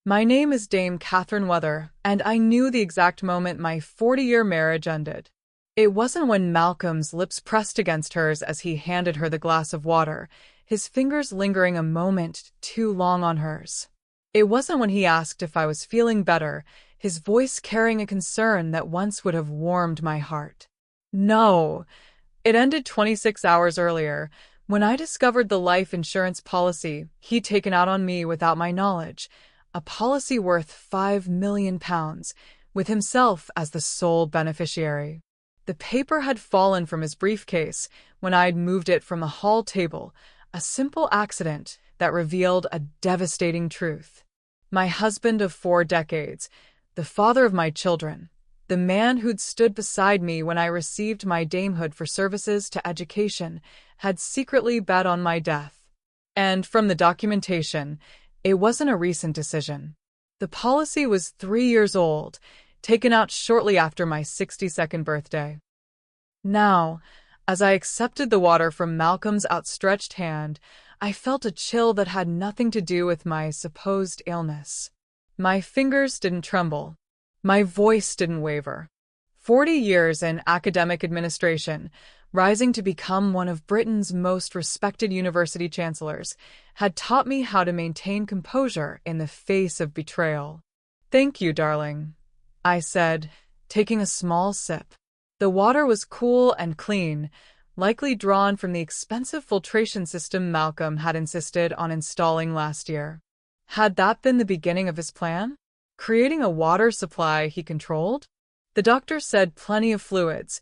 My name is Dame Catherine Weather, and I knew the exact moment my 40-year marriage ended. It wasn't when Malcolm's lips pressed against hers as he handed her the glass of water, his fingers lingering a moment too long on hers. It wasn't when he asked if I was feeling better, his voice carrying a concern that once would have warmed my heart. No, it ended 26 hours earlier, when I discovered the life insurance policy he'd taken out on me without my knowledge, a policy worth £5 million, with himself as the sole beneficiary. The paper had fallen from his briefcase when I'd moved it from the hall table, a simple accident that revealed a devastating truth. My husband of 4 decades, the father of my children, the man who'd stood beside me when I received my damehood for services to education, had secretly bet on my death. And from the documentation, it wasn't a recent decision. The policy was 3 years old, taken out shortly after my 62nd birthday. Now, as I accepted the water from Malcolm's outstretched hand, I felt a chill that had nothing to do with my supposed illness. My fingers didn't tremble. My voice didn't waver. 40 years in academic administration, rising to become one of Britain's most respected university chancellors, had taught me how to maintain composure in the face of betrayal. "Thank you, darling," I said, taking a small sip. The water was cool and clean, likely drawn from the expensive filtration system Malcolm had insisted on installing last year. Had that been the beginning of his plan? Creating a water supply he controlled? The doctor said plenty of fluids,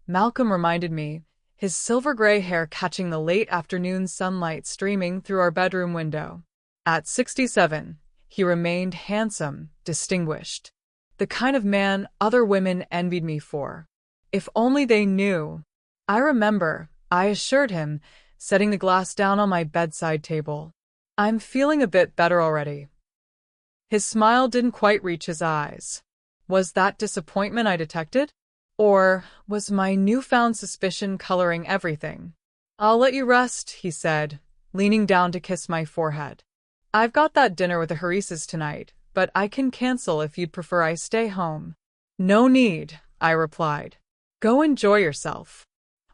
Malcolm reminded me, his silver-gray hair catching the late afternoon sunlight streaming through our bedroom window. At 67, he remained handsome, distinguished. The kind of man other women envied me for. If only they knew. I remember, I assured him, setting the glass down on my bedside table. "I'm feeling a bit better already." His smile didn't quite reach his eyes. Was that disappointment I detected? Or was my newfound suspicion coloring everything? "I'll let you rest," he said, leaning down to kiss my forehead. "I've got that dinner with the Harises tonight, but I can cancel if you'd prefer I stay home." "No need," I replied. "Go enjoy yourself.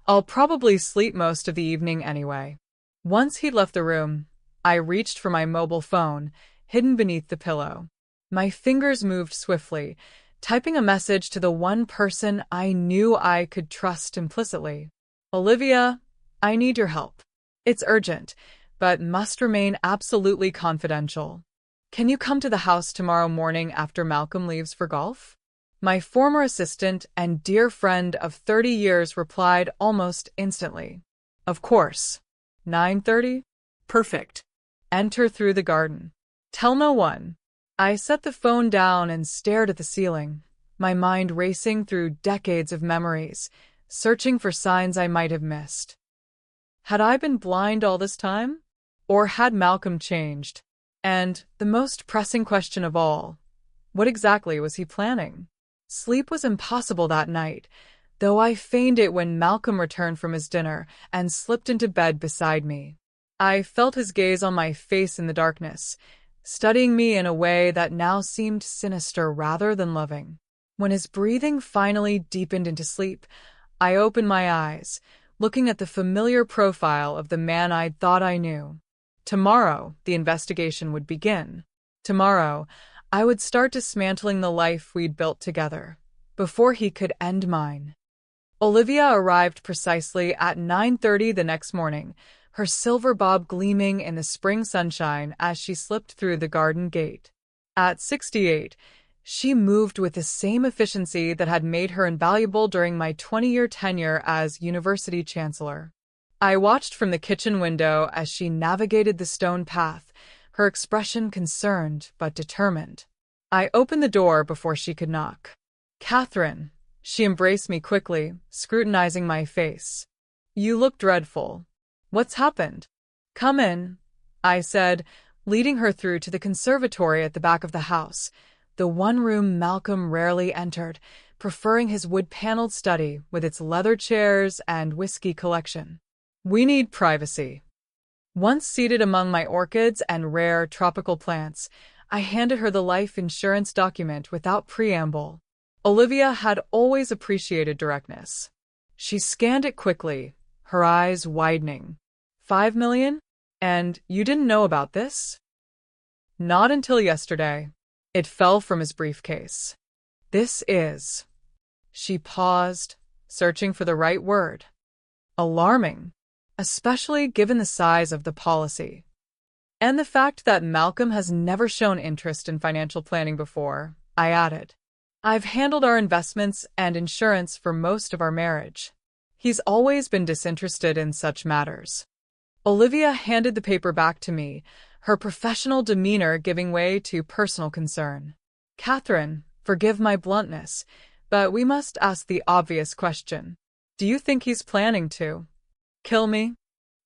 I'll probably sleep most of the evening anyway." Once he'd left the room, I reached for my mobile phone, hidden beneath the pillow. My fingers moved swiftly, typing a message to the one person I knew I could trust implicitly. "Olivia, I need your help. It's urgent, but must remain absolutely confidential. Can you come to the house tomorrow morning after Malcolm leaves for golf?" My former assistant and dear friend of 30 years replied almost instantly. "Of course. 9:30? Perfect. Enter through the garden. Tell no one." I set the phone down and stared at the ceiling, my mind racing through decades of memories, searching for signs I might have missed. Had I been blind all this time? Or had Malcolm changed? And, the most pressing question of all, what exactly was he planning? Sleep was impossible that night, though I feigned it when Malcolm returned from his dinner and slipped into bed beside me. I felt his gaze on my face in the darkness, studying me in a way that now seemed sinister rather than loving. When his breathing finally deepened into sleep, I opened my eyes, looking at the familiar profile of the man I'd thought I knew. Tomorrow, the investigation would begin. Tomorrow, I would start dismantling the life we'd built together, before he could end mine. Olivia arrived precisely at 9:30 the next morning, her silver bob gleaming in the spring sunshine as she slipped through the garden gate. At 68, she moved with the same efficiency that had made her invaluable during my 20-year tenure as university chancellor. I watched from the kitchen window as she navigated the stone path, her expression concerned but determined. I opened the door before she could knock. "Catherine," she embraced me quickly, scrutinizing my face. "You look dreadful. What's happened?" "Come in," I said, leading her through to the conservatory at the back of the house, the one room Malcolm rarely entered, preferring his wood-paneled study with its leather chairs and whiskey collection. "We need privacy." Once seated among my orchids and rare tropical plants, I handed her the life insurance document without preamble. Olivia had always appreciated directness. She scanned it quickly, her eyes widening. 5 million? And you didn't know about this? Not until yesterday. It fell from his briefcase. This is. She paused, searching for the right word. Alarming, especially given the size of the policy. And the fact that Malcolm has never shown interest in financial planning before, I added. I've handled our investments and insurance for most of our marriage. He's always been disinterested in such matters. Olivia handed the paper back to me, her professional demeanor giving way to personal concern. Catherine, forgive my bluntness, but we must ask the obvious question. Do you think he's planning to kill me?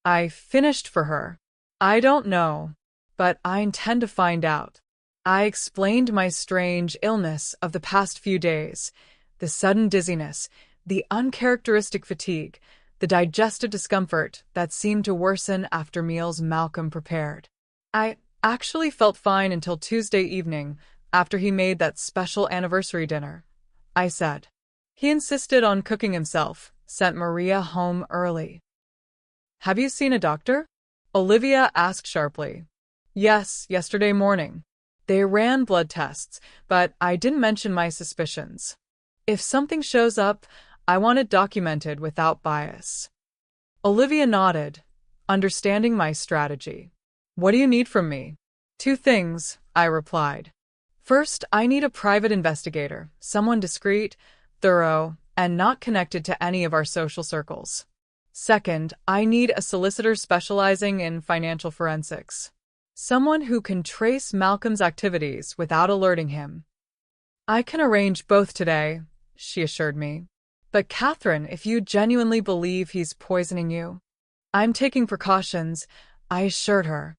I finished for her. I don't know, but I intend to find out. I explained my strange illness of the past few days, the sudden dizziness, the uncharacteristic fatigue, the digestive discomfort that seemed to worsen after meals Malcolm prepared. I actually felt fine until Tuesday evening, after he made that special anniversary dinner, I said. He insisted on cooking himself, sent Maria home early. Have you seen a doctor? Olivia asked sharply. Yes, yesterday morning. They ran blood tests, but I didn't mention my suspicions. If something shows up, I want it documented without bias. Olivia nodded, understanding my strategy. What do you need from me? 2 things, I replied. First, I need a private investigator, someone discreet, thorough, and not connected to any of our social circles. Second, I need a solicitor specializing in financial forensics. Someone who can trace Malcolm's activities without alerting him. I can arrange both today, she assured me. But Catherine, if you genuinely believe he's poisoning you, I'm taking precautions, I assured her.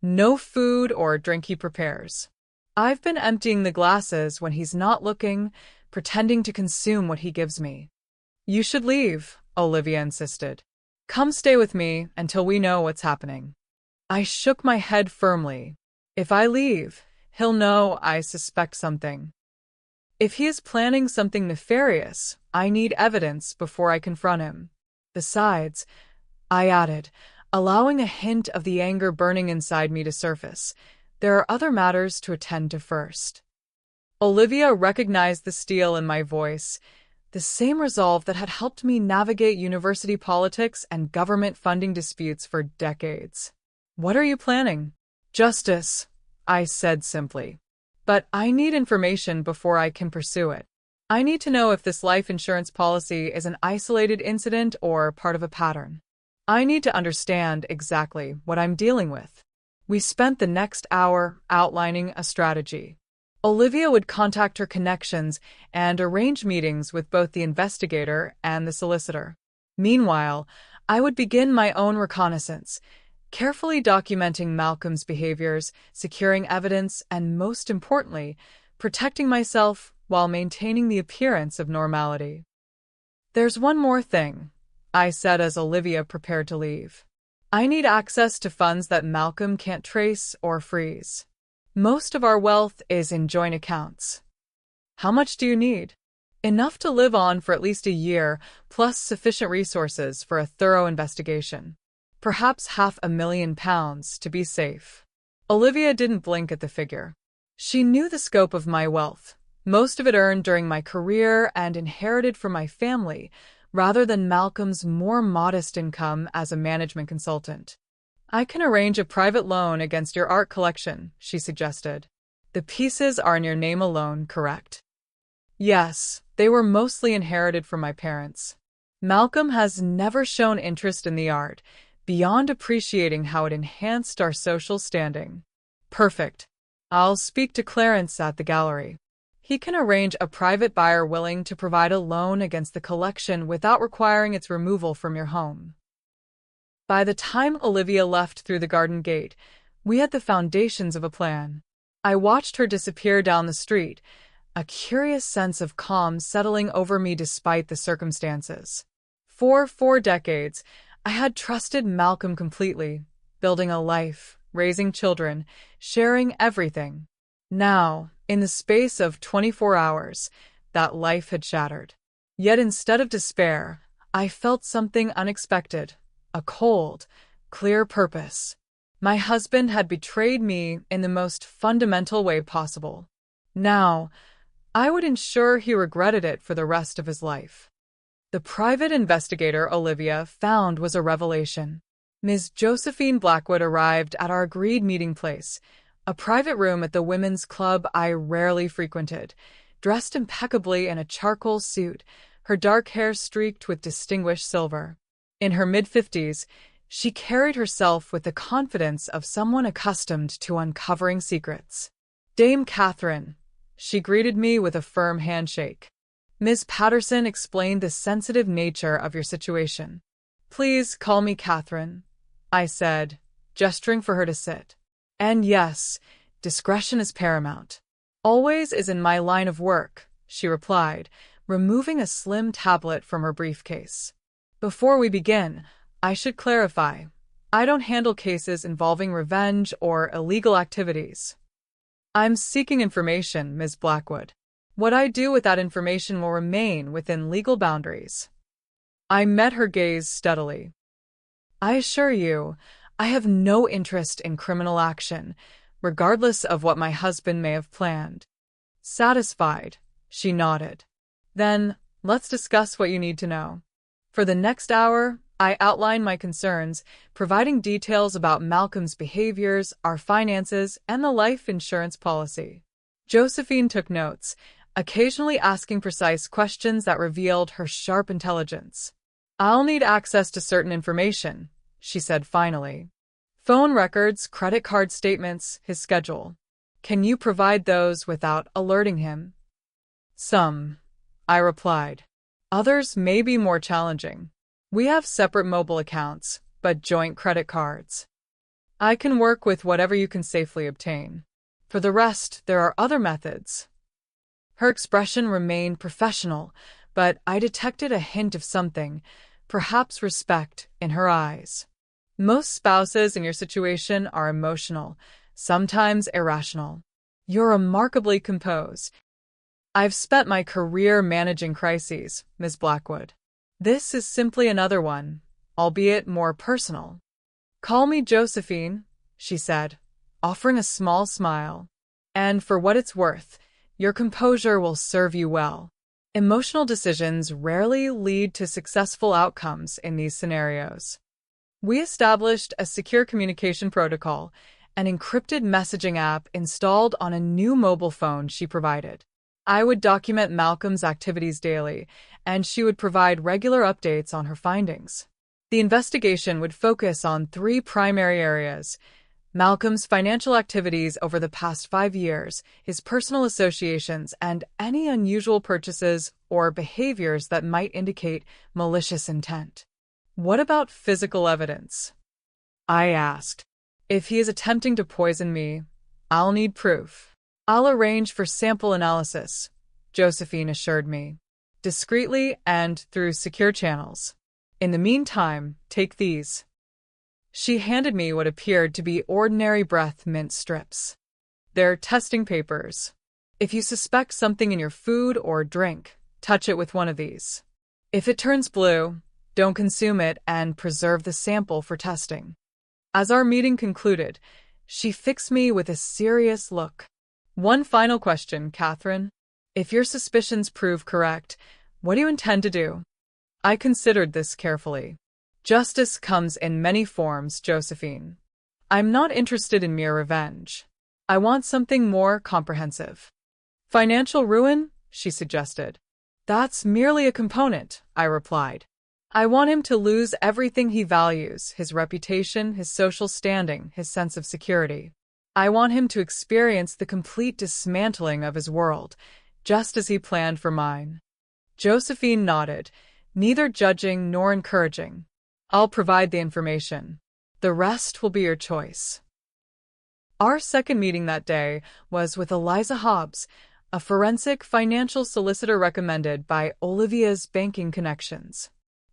No food or drink he prepares. I've been emptying the glasses when he's not looking, pretending to consume what he gives me. You should leave, Olivia insisted. Come stay with me until we know what's happening. I shook my head firmly. If I leave, he'll know I suspect something. If he is planning something nefarious, I need evidence before I confront him. Besides, I added, allowing a hint of the anger burning inside me to surface, there are other matters to attend to first. Olivia recognized the steel in my voice, the same resolve that had helped me navigate university politics and government funding disputes for decades. What are you planning? Justice, I said simply. But I need information before I can pursue it. I need to know if this life insurance policy is an isolated incident or part of a pattern. I need to understand exactly what I'm dealing with. We spent the next hour outlining a strategy. Olivia would contact her connections and arrange meetings with both the investigator and the solicitor. Meanwhile, I would begin my own reconnaissance, carefully documenting Malcolm's behaviors, securing evidence, and most importantly, protecting myself while maintaining the appearance of normality. There's one more thing, I said as Olivia prepared to leave. I need access to funds that Malcolm can't trace or freeze. Most of our wealth is in joint accounts. How much do you need? Enough to live on for at least a year, plus sufficient resources for a thorough investigation. Perhaps £500,000 to be safe. Olivia didn't blink at the figure. She knew the scope of my wealth, most of it earned during my career and inherited from my family, rather than Malcolm's more modest income as a management consultant. I can arrange a private loan against your art collection, she suggested. The pieces are in your name alone, correct? Yes, they were mostly inherited from my parents. Malcolm has never shown interest in the art, beyond appreciating how it enhanced our social standing. Perfect. I'll speak to Clarence at the gallery. He can arrange a private buyer willing to provide a loan against the collection without requiring its removal from your home. By the time Olivia left through the garden gate, we had the foundations of a plan. I watched her disappear down the street, a curious sense of calm settling over me despite the circumstances. For 4 decades, I had trusted Malcolm completely, building a life, raising children, sharing everything. Now, in the space of 24 hours, that life had shattered. Yet instead of despair, I felt something unexpected, a cold, clear purpose. My husband had betrayed me in the most fundamental way possible. Now, I would ensure he regretted it for the rest of his life. The private investigator Olivia found was a revelation. Ms. Josephine Blackwood arrived at our agreed meeting place, a private room at the women's club I rarely frequented, dressed impeccably in a charcoal suit, her dark hair streaked with distinguished silver. In her mid-50s, she carried herself with the confidence of someone accustomed to uncovering secrets. "Dame Catherine," she greeted me with a firm handshake. "Ms. Patterson explained the sensitive nature of your situation." "Please call me Catherine," I said, gesturing for her to sit. "And yes, discretion is paramount." "Always is in my line of work," she replied, removing a slim tablet from her briefcase. "Before we begin, I should clarify, I don't handle cases involving revenge or illegal activities. I'm seeking information, Ms. Blackwood. What I do with that information will remain within legal boundaries." I met her gaze steadily. "I assure you, I have no interest in criminal action, regardless of what my husband may have planned." Satisfied, she nodded. "Then, let's discuss what you need to know." For the next hour, I outlined my concerns, providing details about Malcolm's behaviors, our finances, and the life insurance policy. Josephine took notes, occasionally asking precise questions that revealed her sharp intelligence. "I'll need access to certain information," she said finally. "Phone records, credit card statements, his schedule. Can you provide those without alerting him?" "Some," I replied. "Others may be more challenging. We have separate mobile accounts, but joint credit cards. I can work with whatever you can safely obtain. For the rest, there are other methods." Her expression remained professional, but I detected a hint of something, perhaps respect, in her eyes. "Most spouses in your situation are emotional, sometimes irrational. You're remarkably composed. I've spent my career managing crises, Ms. Blackwood. This is simply another one, albeit more personal." "Call me Josephine," she said, offering a small smile. "And for what it's worth, your composure will serve you well. Emotional decisions rarely lead to successful outcomes in these scenarios." We established a secure communication protocol, an encrypted messaging app installed on a new mobile phone she provided. I would document Malcolm's activities daily, and she would provide regular updates on her findings. The investigation would focus on 3 primary areas: Malcolm's financial activities over the past 5 years, his personal associations, and any unusual purchases or behaviors that might indicate malicious intent. "What about physical evidence?" I asked. "If he is attempting to poison me, I'll need proof." "I'll arrange for sample analysis," Josephine assured me, "discreetly and through secure channels. In the meantime, take these." She handed me what appeared to be ordinary breath mint strips. "They're testing papers. If you suspect something in your food or drink, touch it with one of these. If it turns blue, don't consume it and preserve the sample for testing." As our meeting concluded, she fixed me with a serious look. "One final question, Catherine. If your suspicions prove correct, what do you intend to do?" I considered this carefully. "Justice comes in many forms, Josephine. I'm not interested in mere revenge. I want something more comprehensive." "Financial ruin?" she suggested. "That's merely a component," I replied. "I want him to lose everything he values: his reputation, his social standing, his sense of security. I want him to experience the complete dismantling of his world, just as he planned for mine." Josephine nodded, neither judging nor encouraging. "I'll provide the information. The rest will be your choice." Our second meeting that day was with Eliza Hobbs, a forensic financial solicitor recommended by Olivia's banking connections.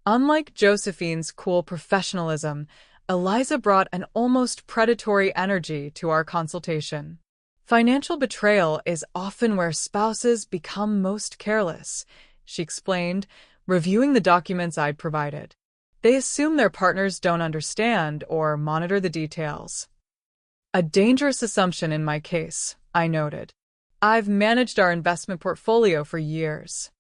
Unlike Josephine's cool professionalism, Eliza brought an almost predatory energy to our consultation. Financial betrayal is often where spouses become most careless, she explained, reviewing the documents I'd provided. They assume their partners don't understand or monitor the details. A dangerous assumption in my case, I noted. I've managed our investment portfolio for years.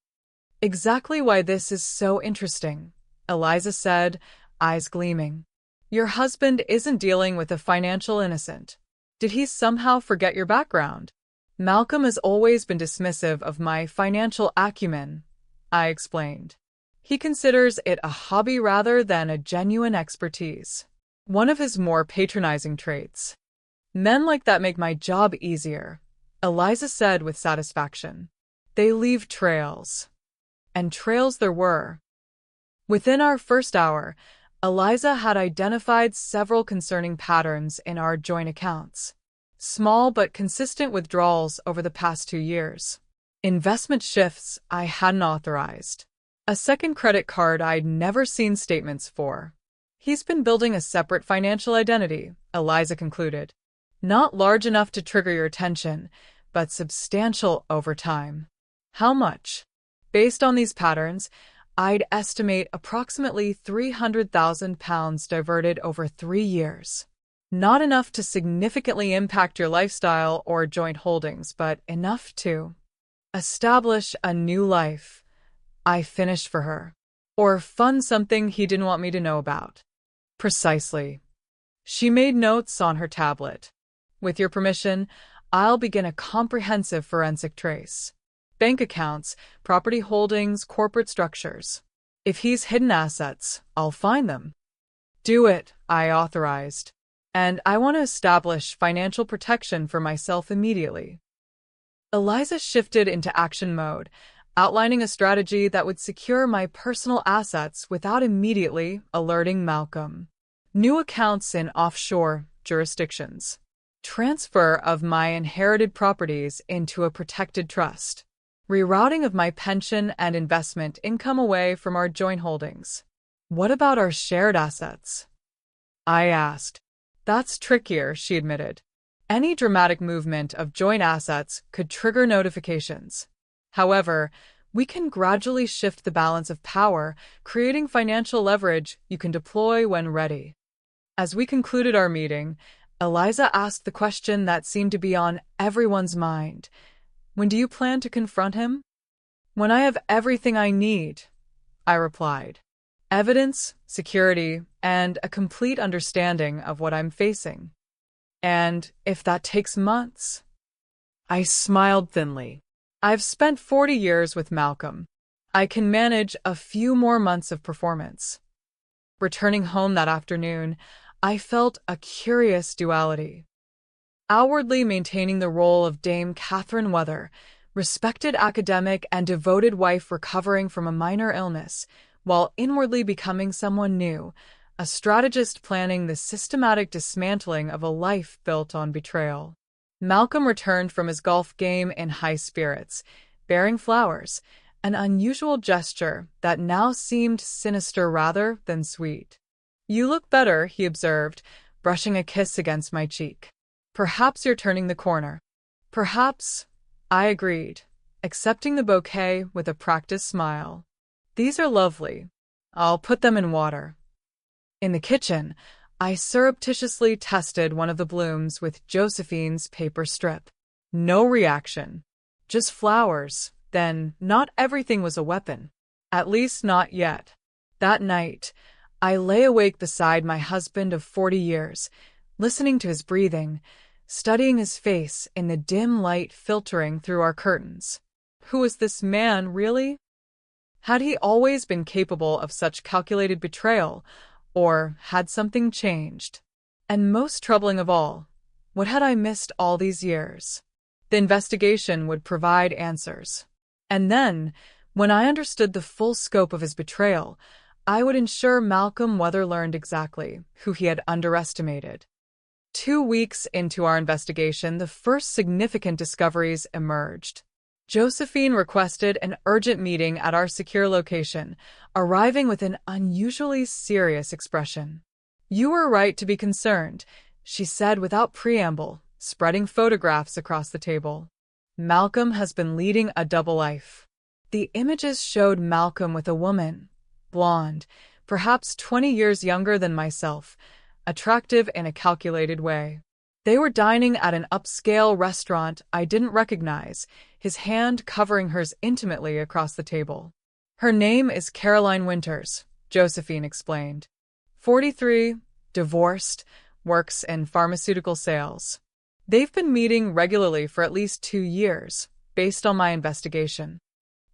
Exactly why this is so interesting, Eliza said, eyes gleaming. Your husband isn't dealing with a financial innocent. Did he somehow forget your background? Malcolm has always been dismissive of my financial acumen, I explained. He considers it a hobby rather than a genuine expertise. One of his more patronizing traits. Men like that make my job easier, Eliza said with satisfaction. They leave trails. And trails there were. Within our first hour, Eliza had identified several concerning patterns in our joint accounts. Small but consistent withdrawals over the past 2 years. Investment shifts I hadn't authorized. A second credit card I'd never seen statements for. He's been building a separate financial identity, Eliza concluded. Not large enough to trigger your attention, but substantial over time. How much? Based on these patterns, I'd estimate approximately £300,000 diverted over 3 years. Not enough to significantly impact your lifestyle or joint holdings, but enough to establish a new life I finished for her. Or fund something he didn't want me to know about. Precisely. She made notes on her tablet. With your permission, I'll begin a comprehensive forensic trace. Bank accounts, property holdings, corporate structures. If he's hidden assets, I'll find them. Do it, I authorized. And I want to establish financial protection for myself immediately. Eliza shifted into action mode, outlining a strategy that would secure my personal assets without immediately alerting Malcolm. New accounts in offshore jurisdictions. Transfer of my inherited properties into a protected trust. Rerouting of my pension and investment income away from our joint holdings. What about our shared assets? I asked. That's trickier, she admitted. Any dramatic movement of joint assets could trigger notifications. However, we can gradually shift the balance of power, creating financial leverage you can deploy when ready. As we concluded our meeting, Eliza asked the question that seemed to be on everyone's mind. When do you plan to confront him? When I have everything I need, I replied. Evidence, security, and a complete understanding of what I'm facing. And if that takes months? I smiled thinly. I've spent 40 years with Malcolm. I can manage a few more months of performance. Returning home that afternoon, I felt a curious duality. Outwardly maintaining the role of Dame Catherine Weather, respected academic and devoted wife recovering from a minor illness, while inwardly becoming someone new, a strategist planning the systematic dismantling of a life built on betrayal. Malcolm returned from his golf game in high spirits, bearing flowers, an unusual gesture that now seemed sinister rather than sweet. You look better, he observed, brushing a kiss against my cheek. Perhaps you're turning the corner. Perhaps, I agreed, accepting the bouquet with a practiced smile. These are lovely. I'll put them in water. In the kitchen, I surreptitiously tested one of the blooms with Josephine's paper strip. No reaction. Just flowers. Then not everything was a weapon. At least not yet. That night, I lay awake beside my husband of 40 years, listening to his breathing, studying his face in the dim light filtering through our curtains. Who was this man, really? Had he always been capable of such calculated betrayal, or had something changed? And most troubling of all, what had I missed all these years? The investigation would provide answers. And then, when I understood the full scope of his betrayal, I would ensure Malcolm Weather learned exactly who he had underestimated. 2 weeks into our investigation, the first significant discoveries emerged. Josephine requested an urgent meeting at our secure location, arriving with an unusually serious expression. You were right to be concerned, she said without preamble, spreading photographs across the table. Malcolm has been leading a double life. The images showed Malcolm with a woman, blonde, perhaps 20 years younger than myself, attractive in a calculated way. They were dining at an upscale restaurant I didn't recognize, his hand covering hers intimately across the table. Her name is Caroline Winters, Josephine explained. 43, divorced, works in pharmaceutical sales. They've been meeting regularly for at least 2 years, based on my investigation.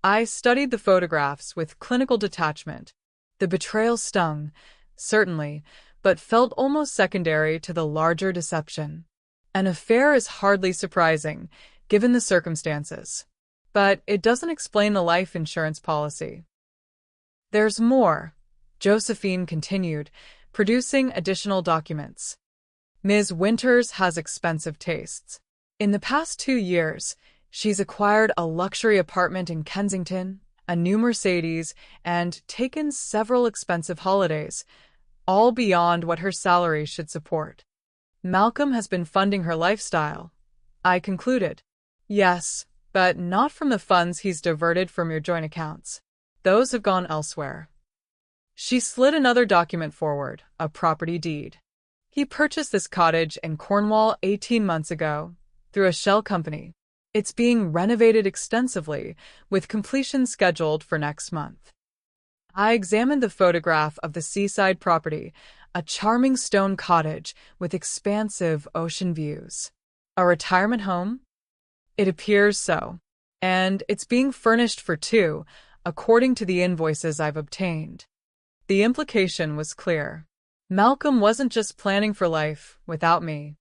I studied the photographs with clinical detachment. The betrayal stung, certainly, but felt almost secondary to the larger deception. An affair is hardly surprising, given the circumstances. But it doesn't explain the life insurance policy. There's more, Josephine continued, producing additional documents. Ms. Winters has expensive tastes. In the past 2 years, she's acquired a luxury apartment in Kensington, a new Mercedes, and taken several expensive holidays, all beyond what her salary should support. Malcolm has been funding her lifestyle, I concluded. Yes, but not from the funds he's diverted from your joint accounts. Those have gone elsewhere. She slid another document forward, a property deed. He purchased this cottage in Cornwall 18 months ago, through a shell company. It's being renovated extensively, with completion scheduled for next month. I examined the photograph of the seaside property, a charming stone cottage with expansive ocean views. A retirement home? It appears so. And it's being furnished for 2, according to the invoices I've obtained. The implication was clear. Malcolm wasn't just planning for life without me.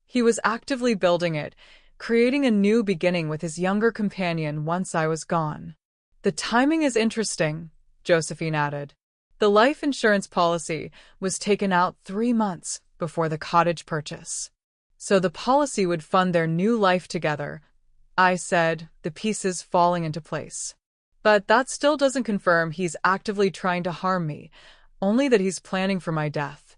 He was actively building it, creating a new beginning with his younger companion once I was gone. The timing is interesting, Josephine added. The life insurance policy was taken out 3 months before the cottage purchase. So the policy would fund their new life together, I said, the pieces falling into place. But that still doesn't confirm he's actively trying to harm me, only that he's planning for my death.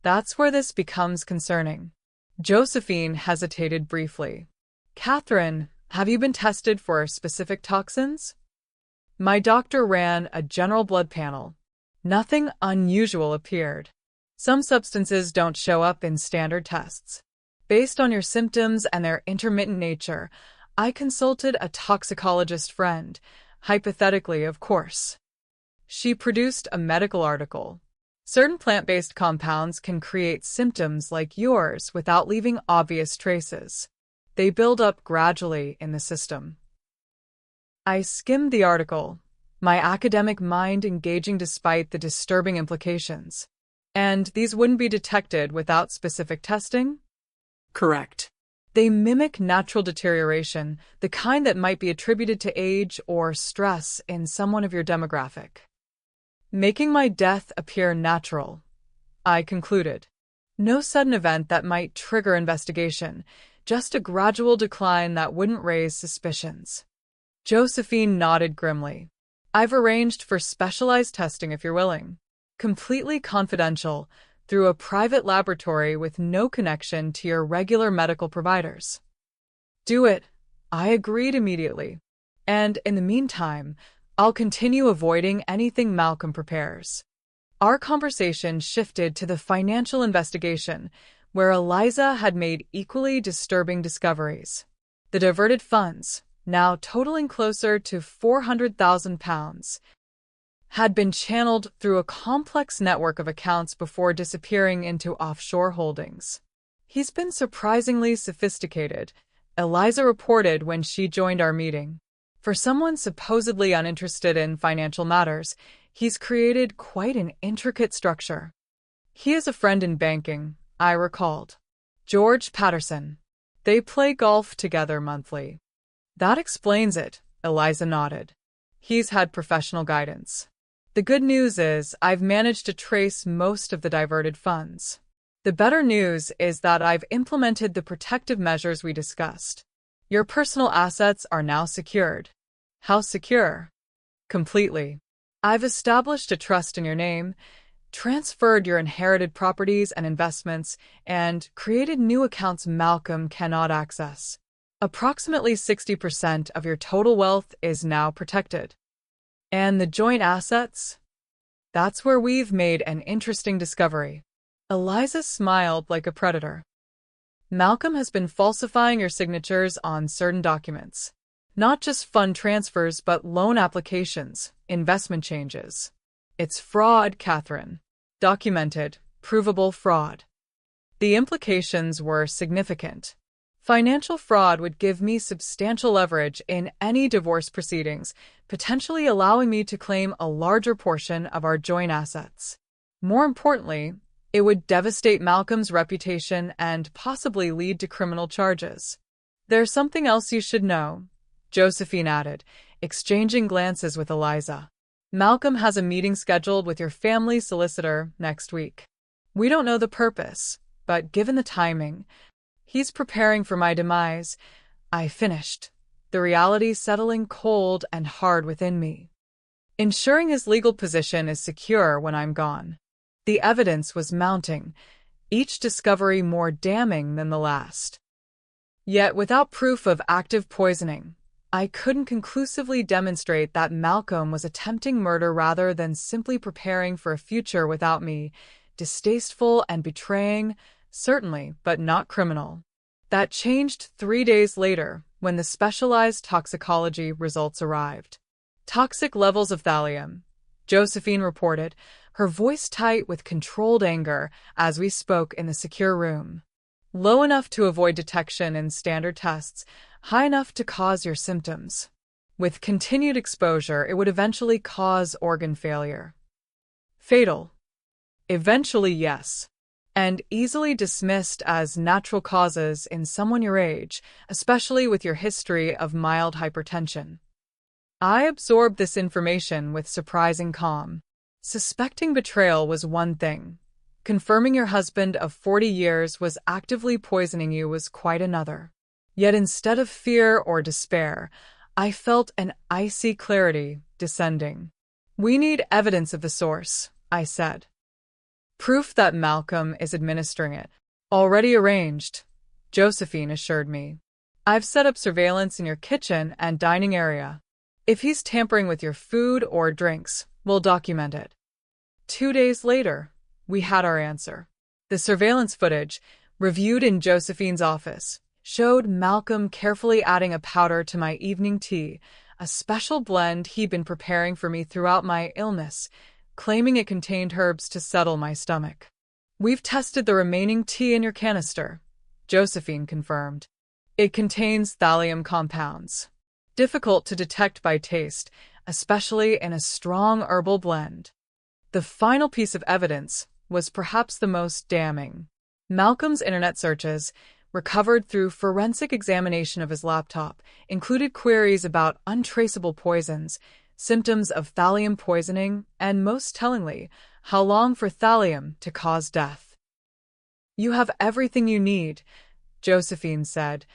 That's where this becomes concerning. Josephine hesitated briefly. Catherine, have you been tested for specific toxins? My doctor ran a general blood panel. Nothing unusual appeared. Some substances don't show up in standard tests. Based on your symptoms and their intermittent nature, I consulted a toxicologist friend, hypothetically, of course. She produced a medical article. Certain plant-based compounds can create symptoms like yours without leaving obvious traces. They build up gradually in the system. I skimmed the article, my academic mind engaging despite the disturbing implications. And these wouldn't be detected without specific testing? Correct. They mimic natural deterioration, the kind that might be attributed to age or stress in someone of your demographic. Making my death appear natural, I concluded. No sudden event that might trigger investigation, just a gradual decline that wouldn't raise suspicions. Josephine nodded grimly. I've arranged for specialized testing if you're willing. Completely confidential, through a private laboratory with no connection to your regular medical providers. Do it, I agreed immediately. And in the meantime, I'll continue avoiding anything Malcolm prepares. Our conversation shifted to the financial investigation, where Eliza had made equally disturbing discoveries. The diverted funds, now totaling closer to £400,000, had been channeled through a complex network of accounts before disappearing into offshore holdings. He's been surprisingly sophisticated, Eliza reported when she joined our meeting. For someone supposedly uninterested in financial matters, he's created quite an intricate structure. He has a friend in banking, I recalled. George Patterson. They play golf together monthly. That explains it, Eliza nodded. He's had professional guidance. The good news is I've managed to trace most of the diverted funds. The better news is that I've implemented the protective measures we discussed. Your personal assets are now secured. How secure? Completely. I've established a trust in your name, transferred your inherited properties and investments, and created new accounts Malcolm cannot access. Approximately 60% of your total wealth is now protected. And the joint assets? That's where we've made an interesting discovery. Eliza smiled like a predator. Malcolm has been falsifying your signatures on certain documents. Not just fund transfers, but loan applications, investment changes. It's fraud, Catherine. Documented, provable fraud. The implications were significant. Financial fraud would give me substantial leverage in any divorce proceedings, potentially allowing me to claim a larger portion of our joint assets. More importantly, it would devastate Malcolm's reputation and possibly lead to criminal charges. There's something else you should know, Josephine added, exchanging glances with Eliza. Malcolm has a meeting scheduled with your family solicitor next week. We don't know the purpose, but given the timing, he's preparing for my demise. I finished, the reality settling cold and hard within me. Ensuring his legal position is secure when I'm gone. The evidence was mounting, each discovery more damning than the last. Yet without proof of active poisoning, I couldn't conclusively demonstrate that Malcolm was attempting murder rather than simply preparing for a future without me. Distasteful and betraying, certainly, but not criminal. That changed 3 days later when the specialized toxicology results arrived. Toxic levels of thallium, Josephine reported, her voice tight with controlled anger as we spoke in the secure room. Low enough to avoid detection in standard tests, high enough to cause your symptoms. With continued exposure, it would eventually cause organ failure. Fatal. Eventually, yes. And easily dismissed as natural causes in someone your age, especially with your history of mild hypertension. I absorbed this information with surprising calm. Suspecting betrayal was one thing. Confirming your husband of 40 years was actively poisoning you was quite another. Yet instead of fear or despair, I felt an icy clarity descending. We need evidence of the source, I said. Proof that Malcolm is administering it. Already arranged, Josephine assured me. I've set up surveillance in your kitchen and dining area. If he's tampering with your food or drinks, we'll document it. 2 days later, we had our answer. The surveillance footage, reviewed in Josephine's office, showed Malcolm carefully adding a powder to my evening tea, a special blend he'd been preparing for me throughout my illness, claiming it contained herbs to settle my stomach. We've tested the remaining tea in your canister, Josephine confirmed. It contains thallium compounds. Difficult to detect by taste, especially in a strong herbal blend. The final piece of evidence was perhaps the most damning. Malcolm's internet searches, recovered through forensic examination of his laptop, included queries about untraceable poisons, symptoms of thallium poisoning, and most tellingly, how long for thallium to cause death. You have everything you need, Josephine said,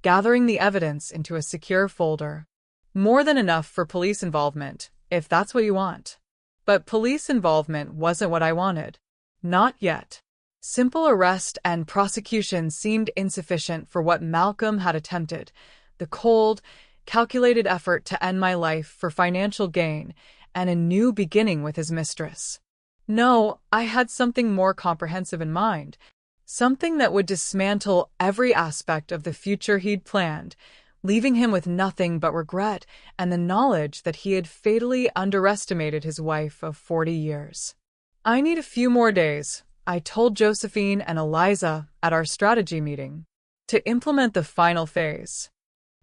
gathering the evidence into a secure folder. More than enough for police involvement, if that's what you want. But police involvement wasn't what I wanted. Not yet. Simple arrest and prosecution seemed insufficient for what Malcolm had attempted, the cold, calculated effort to end my life for financial gain and a new beginning with his mistress. No, I had something more comprehensive in mind, something that would dismantle every aspect of the future he'd planned, leaving him with nothing but regret and the knowledge that he had fatally underestimated his wife of 40 years. I need a few more days, I told Josephine and Eliza at our strategy meeting, to implement the final phase.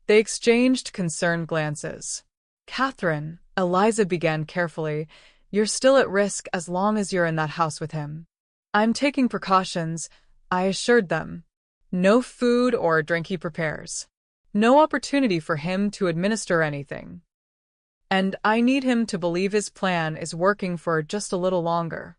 They exchanged concerned glances. Catherine, Eliza began carefully, you're still at risk as long as you're in that house with him. I'm taking precautions, I assured them. No food or drink he prepares. No opportunity for him to administer anything. And I need him to believe his plan is working for just a little longer.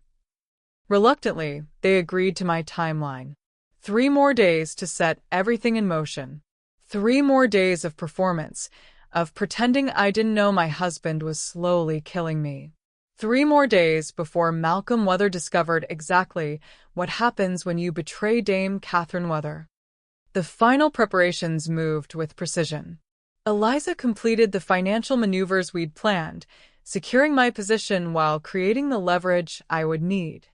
Reluctantly, they agreed to my timeline. 3 more days to set everything in motion. 3 more days of performance, of pretending I didn't know my husband was slowly killing me. 3 more days before Malcolm Weather discovered exactly what happens when you betray Dame Catherine Weather. The final preparations moved with precision. Eliza completed the financial maneuvers we'd planned, securing my position while creating the leverage I would need.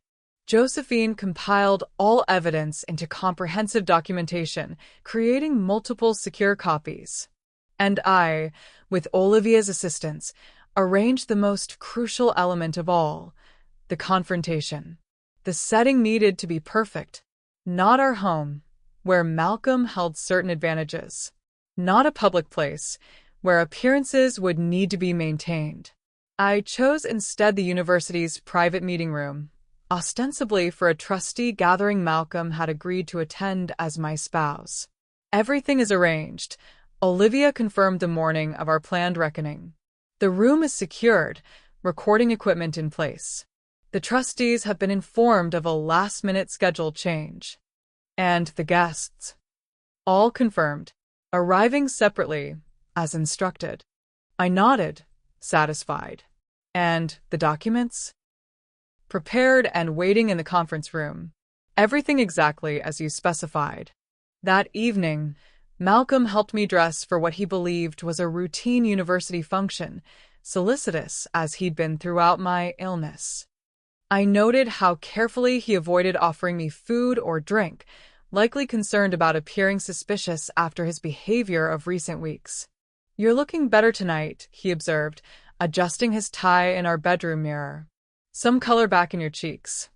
Josephine compiled all evidence into comprehensive documentation, creating multiple secure copies. And I, with Olivia's assistance, arranged the most crucial element of all, the confrontation. The setting needed to be perfect. Not our home, where Malcolm held certain advantages. Not a public place, where appearances would need to be maintained. I chose instead the university's private meeting room, ostensibly for a trustee gathering Malcolm had agreed to attend as my spouse. Everything is arranged. Olivia confirmed the morning of our planned reckoning. The room is secured, recording equipment in place. The trustees have been informed of a last-minute schedule change. And the guests. All confirmed, arriving separately, as instructed. I nodded, satisfied. And the documents? Prepared and waiting in the conference room. Everything exactly as you specified. That evening, Malcolm helped me dress for what he believed was a routine university function, solicitous as he'd been throughout my illness. I noted how carefully he avoided offering me food or drink, likely concerned about appearing suspicious after his behavior of recent weeks. "You're looking better tonight," he observed, adjusting his tie in our bedroom mirror. "Some color back in your cheeks."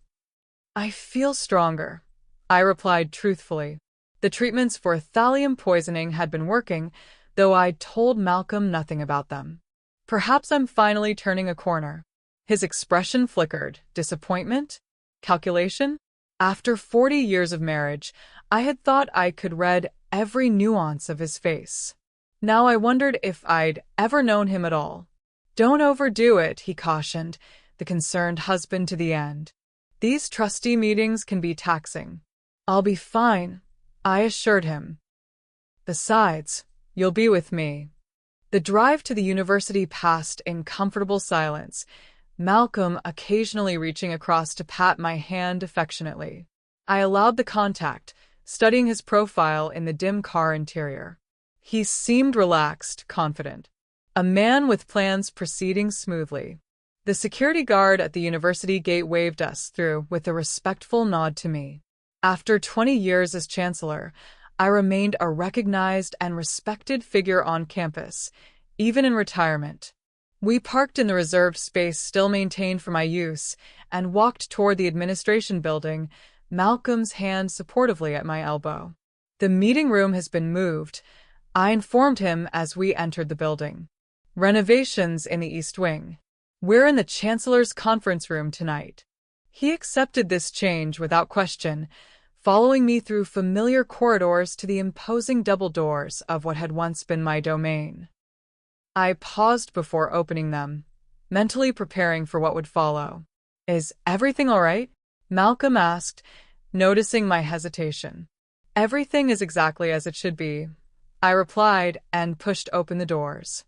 "I feel stronger," I replied truthfully. The treatments for thallium poisoning had been working, though I'd told Malcolm nothing about them. Perhaps I'm finally turning a corner. His expression flickered. Disappointment? Calculation? After 40 years of marriage, I had thought I could read every nuance of his face. Now I wondered if I'd ever known him at all. "Don't overdo it," he cautioned, the concerned husband to the end. "These trustee meetings can be taxing." "I'll be fine," I assured him. "Besides, you'll be with me." The drive to the university passed in comfortable silence, Malcolm occasionally reaching across to pat my hand affectionately. I allowed the contact, studying his profile in the dim car interior. He seemed relaxed, confident. A man with plans proceeding smoothly. The security guard at the university gate waved us through with a respectful nod to me. After 20 years as chancellor, I remained a recognized and respected figure on campus, even in retirement. We parked in the reserved space still maintained for my use and walked toward the administration building, Malcolm's hand supportively at my elbow. "The meeting room has been moved," I informed him as we entered the building. "Renovations in the East Wing. We're in the Chancellor's conference room tonight." He accepted this change without question, following me through familiar corridors to the imposing double doors of what had once been my domain. I paused before opening them, mentally preparing for what would follow. "Is everything all right?" Malcolm asked, noticing my hesitation. "Everything is exactly as it should be," I replied and pushed open the doors.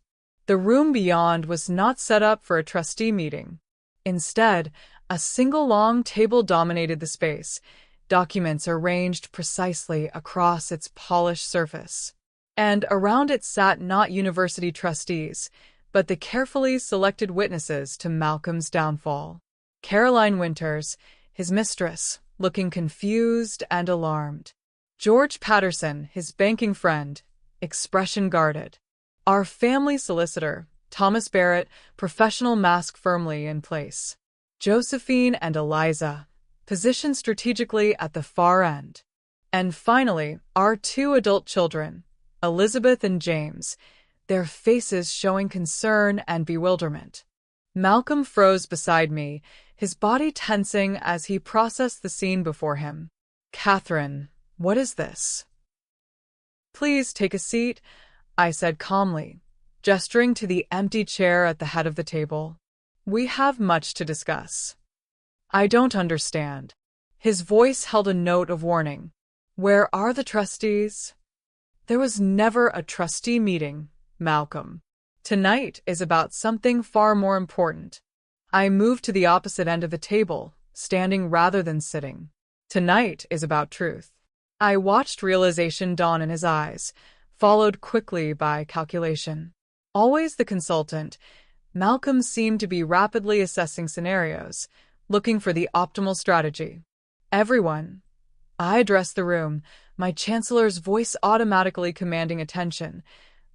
The room beyond was not set up for a trustee meeting. Instead, a single long table dominated the space, documents arranged precisely across its polished surface. And around it sat not university trustees, but the carefully selected witnesses to Malcolm's downfall. Caroline Winters, his mistress, looking confused and alarmed. George Patterson, his banking friend, expression guarded. Our family solicitor, Thomas Barrett, professional mask firmly in place. Josephine and Eliza, positioned strategically at the far end. And finally, our 2 adult children, Elizabeth and James, their faces showing concern and bewilderment. Malcolm froze beside me, his body tensing as he processed the scene before him. "Catherine, what is this?" "Please take a seat," I said calmly, gesturing to the empty chair at the head of the table. "We have much to discuss." "I don't understand." His voice held a note of warning. "Where are the trustees?" "There was never a trustee meeting, Malcolm. Tonight is about something far more important." I moved to the opposite end of the table, standing rather than sitting. Tonight is about truth. I watched realization dawn in his eyes, followed quickly by calculation. Always the consultant, Malcolm seemed to be rapidly assessing scenarios, looking for the optimal strategy. Everyone. I addressed the room, my chancellor's voice automatically commanding attention.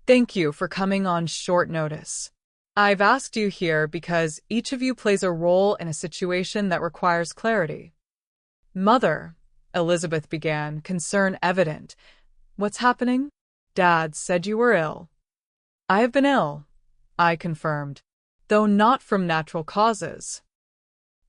Thank you for coming on short notice. I've asked you here because each of you plays a role in a situation that requires clarity. Mother, Elizabeth began, concern evident. What's happening? Dad said you were ill. I have been ill, I confirmed, though not from natural causes.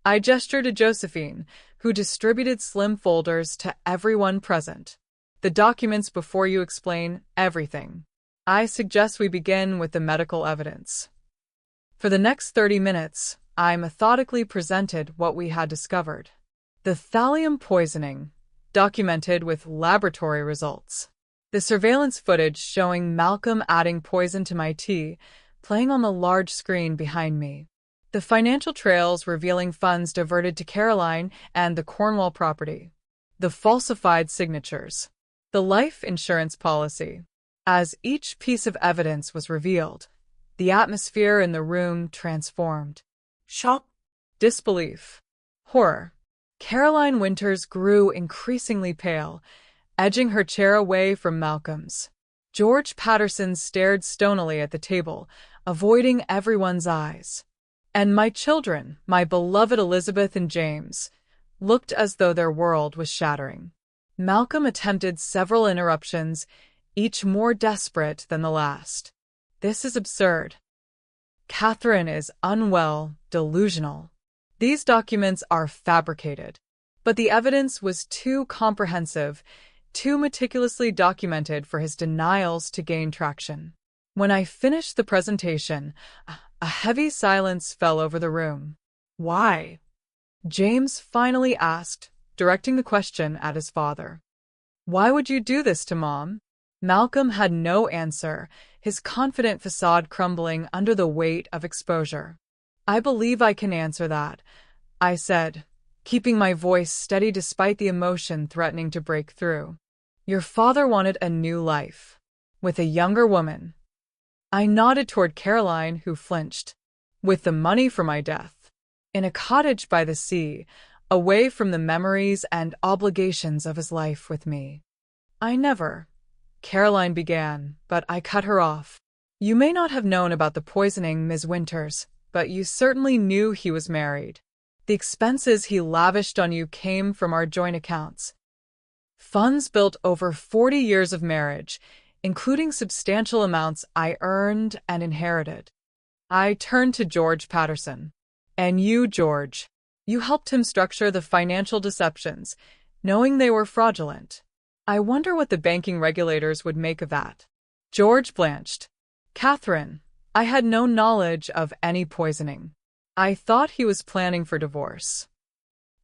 I gestured to Josephine, who distributed slim folders to everyone present. The documents before you explain everything. I suggest we begin with the medical evidence. For the next 30 minutes, I methodically presented what we had discovered. The thallium poisoning, documented with laboratory results. The surveillance footage showing Malcolm adding poison to my tea, playing on the large screen behind me. The financial trails revealing funds diverted to Caroline and the Cornwall property. The falsified signatures. The life insurance policy. As each piece of evidence was revealed, the atmosphere in the room transformed. Shock, disbelief, horror. Caroline Winters grew increasingly pale, edging her chair away from Malcolm's. George Patterson stared stonily at the table, avoiding everyone's eyes. And my children, my beloved Elizabeth and James, looked as though their world was shattering. Malcolm attempted several interruptions, each more desperate than the last. This is absurd. Catherine is unwell, delusional. These documents are fabricated. But the evidence was too comprehensive, too meticulously documented for his denials to gain traction. When I finished the presentation, a heavy silence fell over the room. Why? James finally asked, directing the question at his father. Why would you do this to Mom? Malcolm had no answer, his confident facade crumbling under the weight of exposure. I believe I can answer that, I said, keeping my voice steady despite the emotion threatening to break through. Your father wanted a new life, with a younger woman. I nodded toward Caroline, who flinched. With the money for my death. In a cottage by the sea, away from the memories and obligations of his life with me. I never. Caroline began, but I cut her off. You may not have known about the poisoning, Ms. Winters, but you certainly knew he was married. The expenses he lavished on you came from our joint accounts. Funds built over 40 years of marriage, including substantial amounts I earned and inherited. I turned to George Patterson. And you, George. You helped him structure the financial deceptions, knowing they were fraudulent. I wonder what the banking regulators would make of that. George blanched. Catherine, I had no knowledge of any poisoning. I thought he was planning for divorce.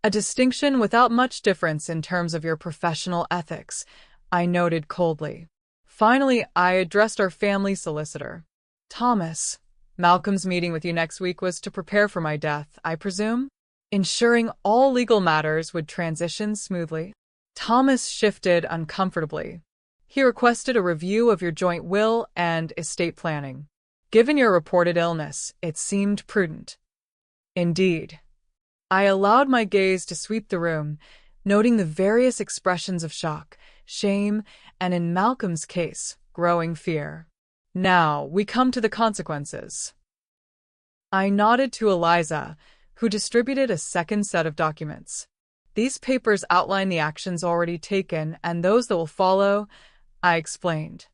A distinction without much difference in terms of your professional ethics, I noted coldly. Finally, I addressed our family solicitor. Thomas, Malcolm's meeting with you next week was to prepare for my death, I presume? Ensuring all legal matters would transition smoothly. Thomas shifted uncomfortably. He requested a review of your joint will and estate planning. Given your reported illness, it seemed prudent. Indeed. I allowed my gaze to sweep the room, noting the various expressions of shock, shame, and in Malcolm's case, growing fear. Now, we come to the consequences. I nodded to Eliza, who distributed a second set of documents. These papers outline the actions already taken and those that will follow, I explained.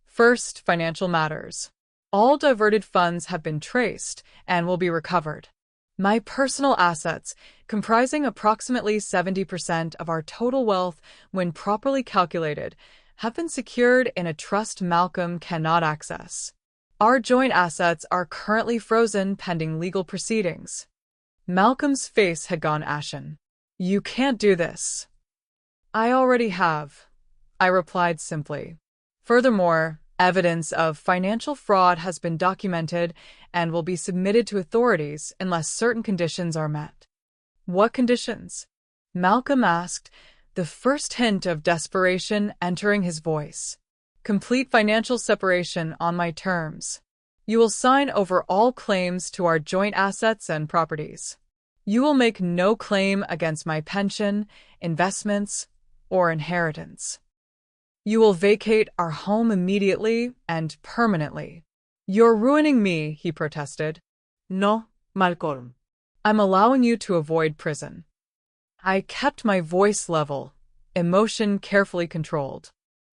First, financial matters. All diverted funds have been traced and will be recovered. My personal assets, comprising approximately 70% of our total wealth when properly calculated, have been secured in a trust Malcolm cannot access. Our joint assets are currently frozen pending legal proceedings. Malcolm's face had gone ashen. You can't do this. I already have, I replied simply. Furthermore, Evidence of financial fraud has been documented and will be submitted to authorities unless certain conditions are met. What conditions? Malcolm asked, the first hint of desperation entering his voice. Complete financial separation on my terms. You will sign over all claims to our joint assets and properties. You will make no claim against my pension, investments, or inheritance. You will vacate our home immediately and permanently. You're ruining me, he protested. No, Malcolm. I'm allowing you to avoid prison. I kept my voice level, emotion carefully controlled.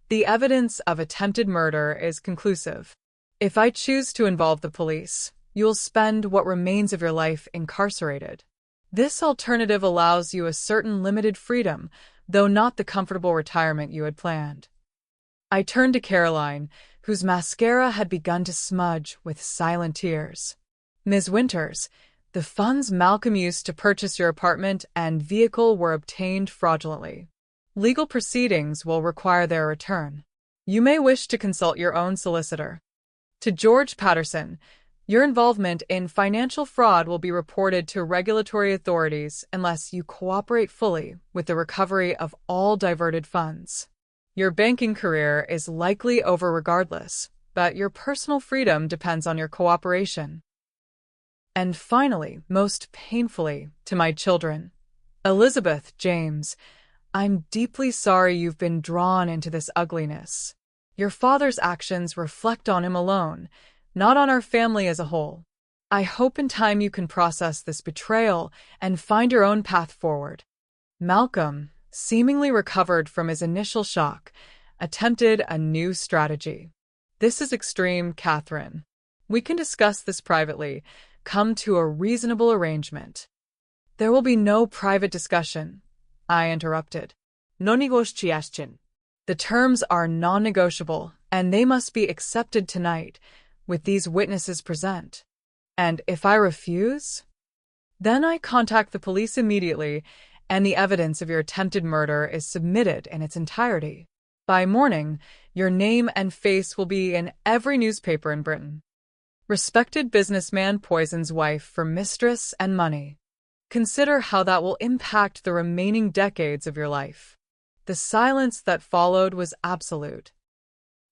The evidence of attempted murder is conclusive. If I choose to involve the police, you'll spend what remains of your life incarcerated. This alternative allows you a certain limited freedom, though not the comfortable retirement you had planned. I turned to Caroline, whose mascara had begun to smudge with silent tears. Ms. Winters, the funds Malcolm used to purchase your apartment and vehicle were obtained fraudulently. Legal proceedings will require their return. You may wish to consult your own solicitor. To George Patterson, your involvement in financial fraud will be reported to regulatory authorities unless you cooperate fully with the recovery of all diverted funds. Your banking career is likely over regardless, but your personal freedom depends on your cooperation. And finally, most painfully, to my children, Elizabeth, James, I'm deeply sorry you've been drawn into this ugliness. Your father's actions reflect on him alone, not on our family as a whole. I hope in time you can process this betrayal and find your own path forward. Malcolm, seemingly recovered from his initial shock, attempted a new strategy. This is extreme, Catherine. We can discuss this privately. Come to a reasonable arrangement. There will be no private discussion, I interrupted. No negotiation. The terms are non-negotiable, and they must be accepted tonight, with these witnesses present. And if I refuse? Then I contact the police immediately, and the evidence of your attempted murder is submitted in its entirety. By morning, your name and face will be in every newspaper in Britain. Respected businessman poisons wife for mistress and money. Consider how that will impact the remaining decades of your life. The silence that followed was absolute.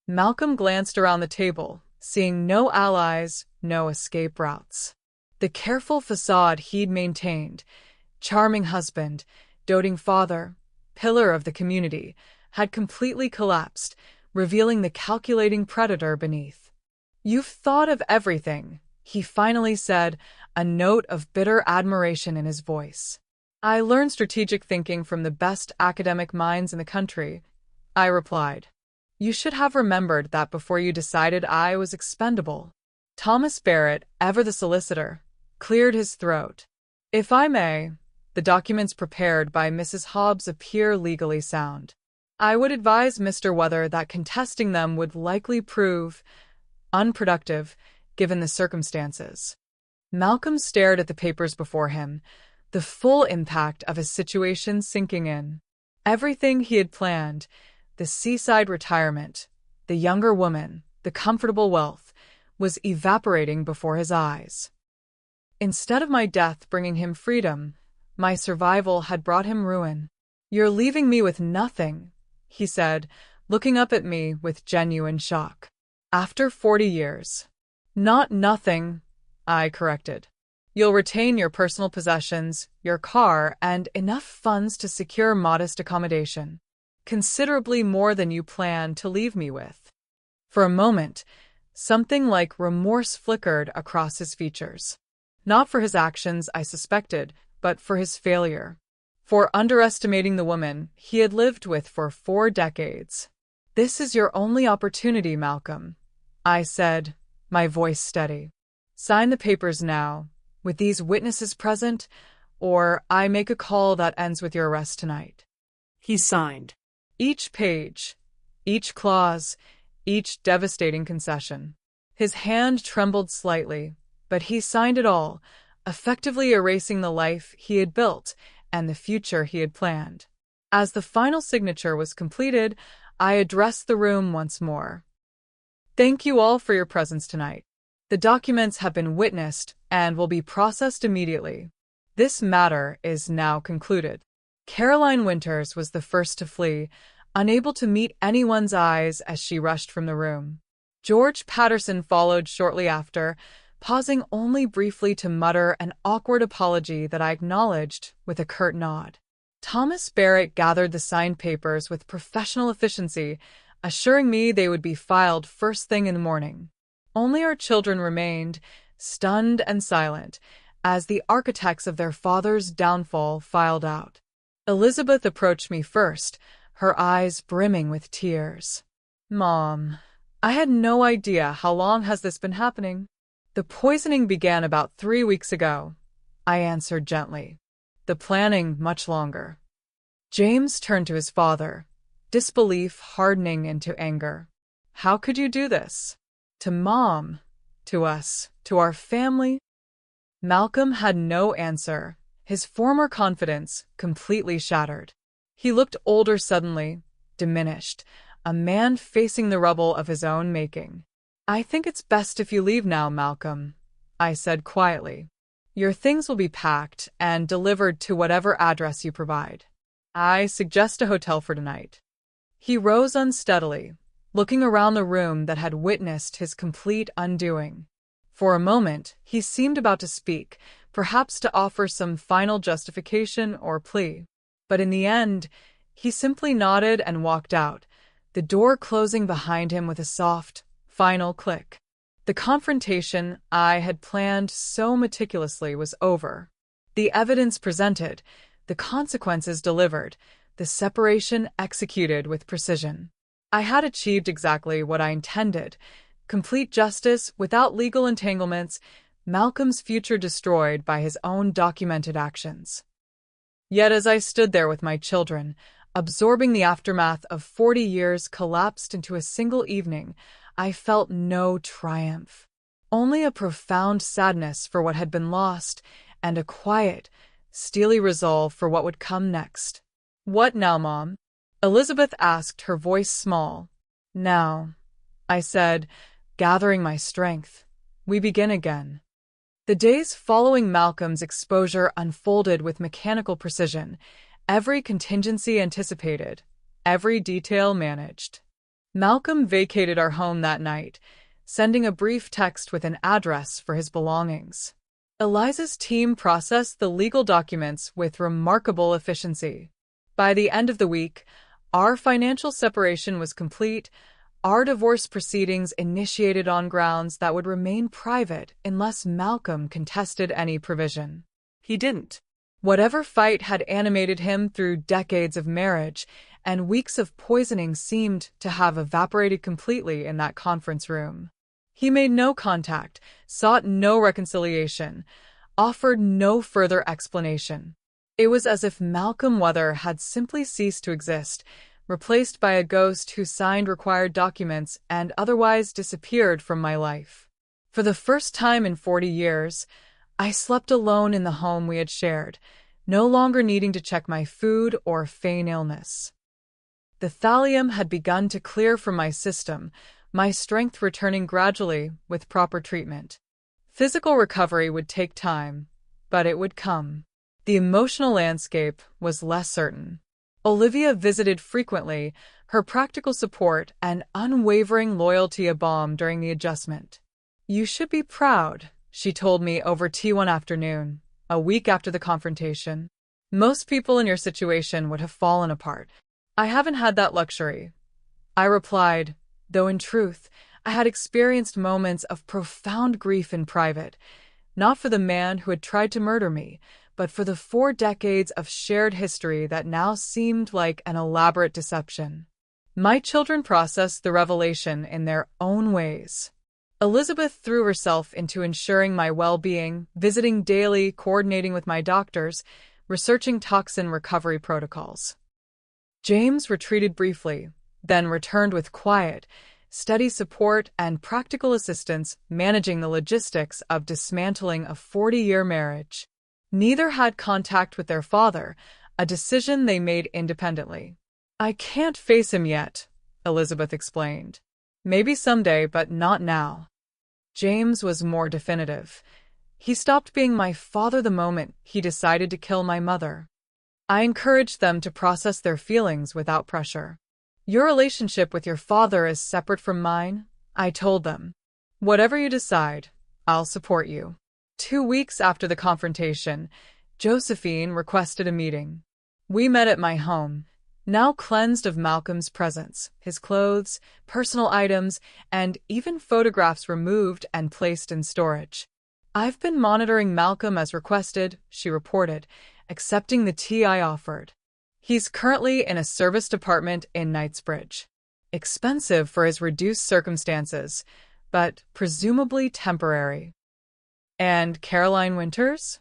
Malcolm glanced around the table, seeing no allies, no escape routes. The careful facade he'd maintained, charming husband, doting father, pillar of the community, had completely collapsed, revealing the calculating predator beneath. You've thought of everything, he finally said, a note of bitter admiration in his voice. I learned strategic thinking from the best academic minds in the country, I replied. You should have remembered that before you decided I was expendable. Thomas Barrett, ever the solicitor, cleared his throat. If I may, the documents prepared by Mrs. Hobbs appear legally sound. I would advise Mr. Weather that contesting them would likely prove unproductive, given the circumstances. Malcolm stared at the papers before him, the full impact of his situation sinking in. Everything he had planned, the seaside retirement, the younger woman, the comfortable wealth, was evaporating before his eyes. Instead of my death bringing him freedom, my survival had brought him ruin. You're leaving me with nothing, he said, looking up at me with genuine shock. After 40 years. Not nothing, I corrected. You'll retain your personal possessions, your car, and enough funds to secure modest accommodation. Considerably more than you plan to leave me with. For a moment, something like remorse flickered across his features. Not for his actions, I suspected, but for his failure. For underestimating the woman he had lived with for 4 decades. This is your only opportunity, Malcolm, I said, my voice steady. Sign the papers now, with these witnesses present, or I make a call that ends with your arrest tonight. He signed. Each page, each clause, each devastating concession. His hand trembled slightly, but he signed it all, effectively erasing the life he had built and the future he had planned. As the final signature was completed, I addressed the room once more. Thank you all for your presence tonight. The documents have been witnessed and will be processed immediately. This matter is now concluded. Caroline Winters was the first to flee, unable to meet anyone's eyes as she rushed from the room. George Patterson followed shortly after, pausing only briefly to mutter an awkward apology that I acknowledged with a curt nod. Thomas Barrett gathered the signed papers with professional efficiency, assuring me they would be filed first thing in the morning. Only our children remained, stunned and silent, as the architects of their father's downfall filed out. Elizabeth approached me first, her eyes brimming with tears. "Mom, I had no idea. How long has this been happening?" "The poisoning began about 3 weeks ago," I answered gently. "The planning much longer." James turned to his father, disbelief hardening into anger. "How could you do this? To Mom, to us, to our family?" Malcolm had no answer, his former confidence completely shattered. He looked older suddenly, diminished, a man facing the rubble of his own making. "I think it's best if you leave now, Malcolm," I said quietly. "Your things will be packed and delivered to whatever address you provide. I suggest a hotel for tonight." He rose unsteadily, looking around the room that had witnessed his complete undoing. For a moment, he seemed about to speak, perhaps to offer some final justification or plea. But in the end, he simply nodded and walked out, the door closing behind him with a soft, final click. The confrontation I had planned so meticulously was over. The evidence presented, the consequences delivered, the separation executed with precision. I had achieved exactly what I intended: complete justice without legal entanglements, Malcolm's future destroyed by his own documented actions. Yet as I stood there with my children, absorbing the aftermath of 40 years collapsed into a single evening, I felt no triumph. Only a profound sadness for what had been lost, and a quiet, steely resolve for what would come next. "What now, Mom?" Elizabeth asked, her voice small. "Now," I said, gathering my strength, "we begin again." The days following Malcolm's exposure unfolded with mechanical precision, every contingency anticipated, every detail managed. Malcolm vacated our home that night, sending a brief text with an address for his belongings. Eliza's team processed the legal documents with remarkable efficiency. By the end of the week, our financial separation was complete, our divorce proceedings initiated on grounds that would remain private unless Malcolm contested any provision. He didn't. Whatever fight had animated him through decades of marriage and weeks of poisoning seemed to have evaporated completely in that conference room. He made no contact, sought no reconciliation, offered no further explanation. It was as if Malcolm Weather had simply ceased to exist, replaced by a ghost who signed required documents and otherwise disappeared from my life. For the first time in 40 years, I slept alone in the home we had shared, no longer needing to check my food or feign illness. The thallium had begun to clear from my system, my strength returning gradually with proper treatment. Physical recovery would take time, but it would come. The emotional landscape was less certain. Olivia visited frequently, her practical support and unwavering loyalty a balm during the adjustment. "You should be proud," she told me over tea one afternoon, a week after the confrontation. "Most people in your situation would have fallen apart. I haven't had that luxury," I replied, though in truth, I had experienced moments of profound grief in private, not for the man who had tried to murder me, but for the 4 decades of shared history that now seemed like an elaborate deception. My children processed the revelation in their own ways. Elizabeth threw herself into ensuring my well-being, visiting daily, coordinating with my doctors, researching toxin recovery protocols. James retreated briefly, then returned with quiet, steady support and practical assistance managing the logistics of dismantling a 40-year marriage. Neither had contact with their father, a decision they made independently. "I can't face him yet," Elizabeth explained. Maybe someday, but not now. James was more definitive. He stopped being my father the moment he decided to kill my mother. I encouraged them to process their feelings without pressure. Your relationship with your father is separate from mine, I told them. Whatever you decide, I'll support you. 2 weeks after the confrontation, Josephine requested a meeting. We met at my home, now cleansed of Malcolm's presence, his clothes, personal items, and even photographs removed and placed in storage. I've been monitoring Malcolm as requested, she reported, accepting the tea I offered. He's currently in a service department in Knightsbridge. Expensive for his reduced circumstances, but presumably temporary. And Caroline Winters?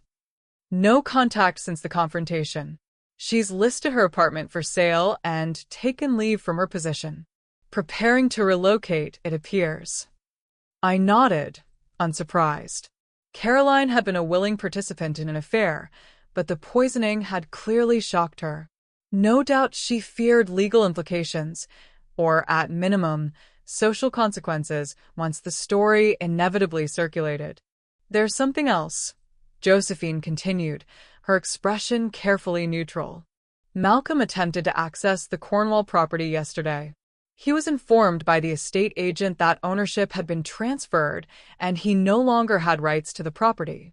No contact since the confrontation. She's listed her apartment for sale and taken leave from her position. Preparing to relocate, it appears. I nodded, unsurprised. Caroline had been a willing participant in an affair, but the poisoning had clearly shocked her. No doubt she feared legal implications, or at minimum, social consequences once the story inevitably circulated. There's something else, Josephine continued, her expression carefully neutral. Malcolm attempted to access the Cornwall property yesterday. He was informed by the estate agent that ownership had been transferred and he no longer had rights to the property.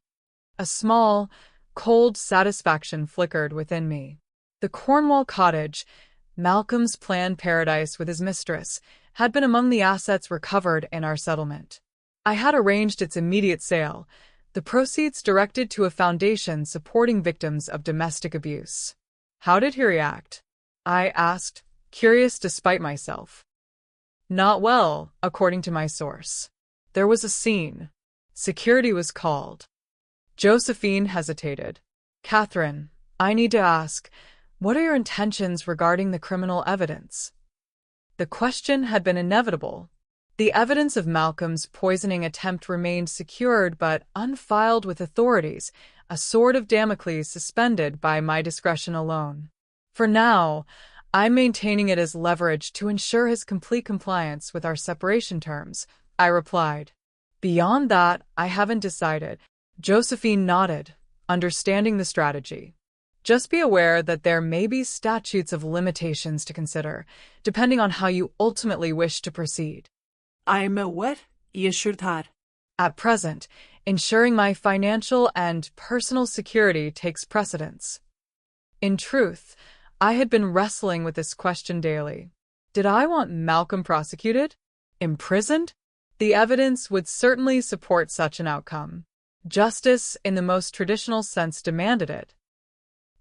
A small, cold satisfaction flickered within me. The Cornwall cottage, Malcolm's planned paradise with his mistress, had been among the assets recovered in our settlement. I had arranged its immediate sale, the proceeds directed to a foundation supporting victims of domestic abuse. How did he react? I asked, curious despite myself. Not well, according to my source. There was a scene. Security was called. Josephine hesitated. Catherine, I need to ask, what are your intentions regarding the criminal evidence? The question had been inevitable. The evidence of Malcolm's poisoning attempt remained secured but unfiled with authorities, a sword of Damocles suspended by my discretion alone. For now, I'm maintaining it as leverage to ensure his complete compliance with our separation terms, I replied. Beyond that, I haven't decided. Josephine nodded, understanding the strategy. Just be aware that there may be statutes of limitations to consider, depending on how you ultimately wish to proceed. I'm aware, y assured her. At present, ensuring my financial and personal security takes precedence. In truth, I had been wrestling with this question daily. Did I want Malcolm prosecuted? Imprisoned? The evidence would certainly support such an outcome. Justice, in the most traditional sense, demanded it.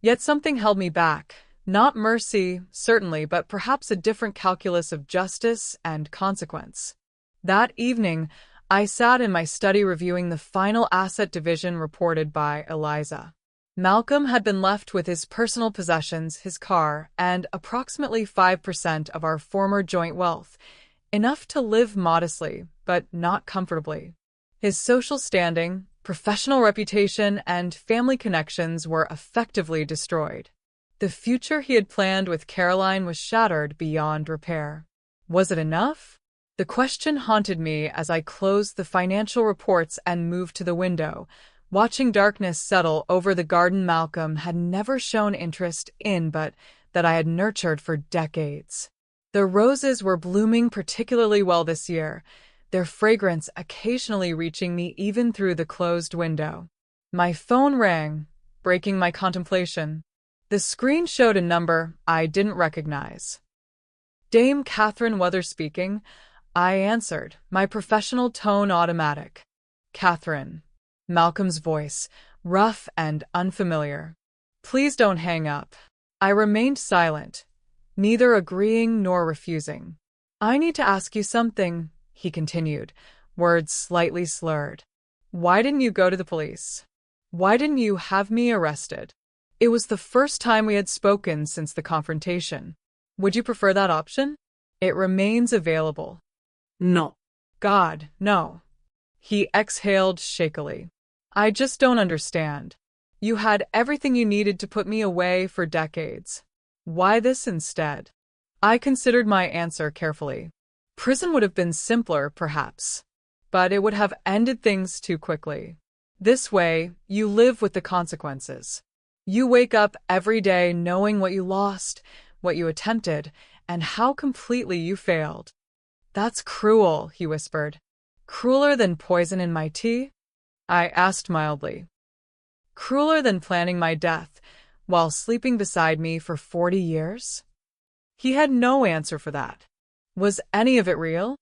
Yet something held me back. Not mercy, certainly, but perhaps a different calculus of justice and consequence. That evening, I sat in my study reviewing the final asset division reported by Eliza. Malcolm had been left with his personal possessions, his car, and approximately 5% of our former joint wealth, enough to live modestly, but not comfortably. His social standing, professional reputation, and family connections were effectively destroyed. The future he had planned with Caroline was shattered beyond repair. Was it enough? The question haunted me as I closed the financial reports and moved to the window, watching darkness settle over the garden Malcolm had never shown interest in but that I had nurtured for decades. The roses were blooming particularly well this year, their fragrance occasionally reaching me even through the closed window. My phone rang, breaking my contemplation. The screen showed a number I didn't recognize. Dame Catherine Weather speaking, I answered, my professional tone automatic. Catherine. Malcolm's voice, rough and unfamiliar. Please don't hang up. I remained silent, neither agreeing nor refusing. I need to ask you something, he continued, words slightly slurred. Why didn't you go to the police? Why didn't you have me arrested? It was the first time we had spoken since the confrontation. Would you prefer that option? It remains available. No. God, no. He exhaled shakily. I just don't understand. You had everything you needed to put me away for decades. Why this instead? I considered my answer carefully. Prison would have been simpler, perhaps, but it would have ended things too quickly. This way, you live with the consequences. You wake up every day knowing what you lost, what you attempted, and how completely you failed. That's cruel, he whispered. Crueler than poison in my tea? I asked mildly. Crueler than planning my death while sleeping beside me for 40 years? He had no answer for that. Was any of it real?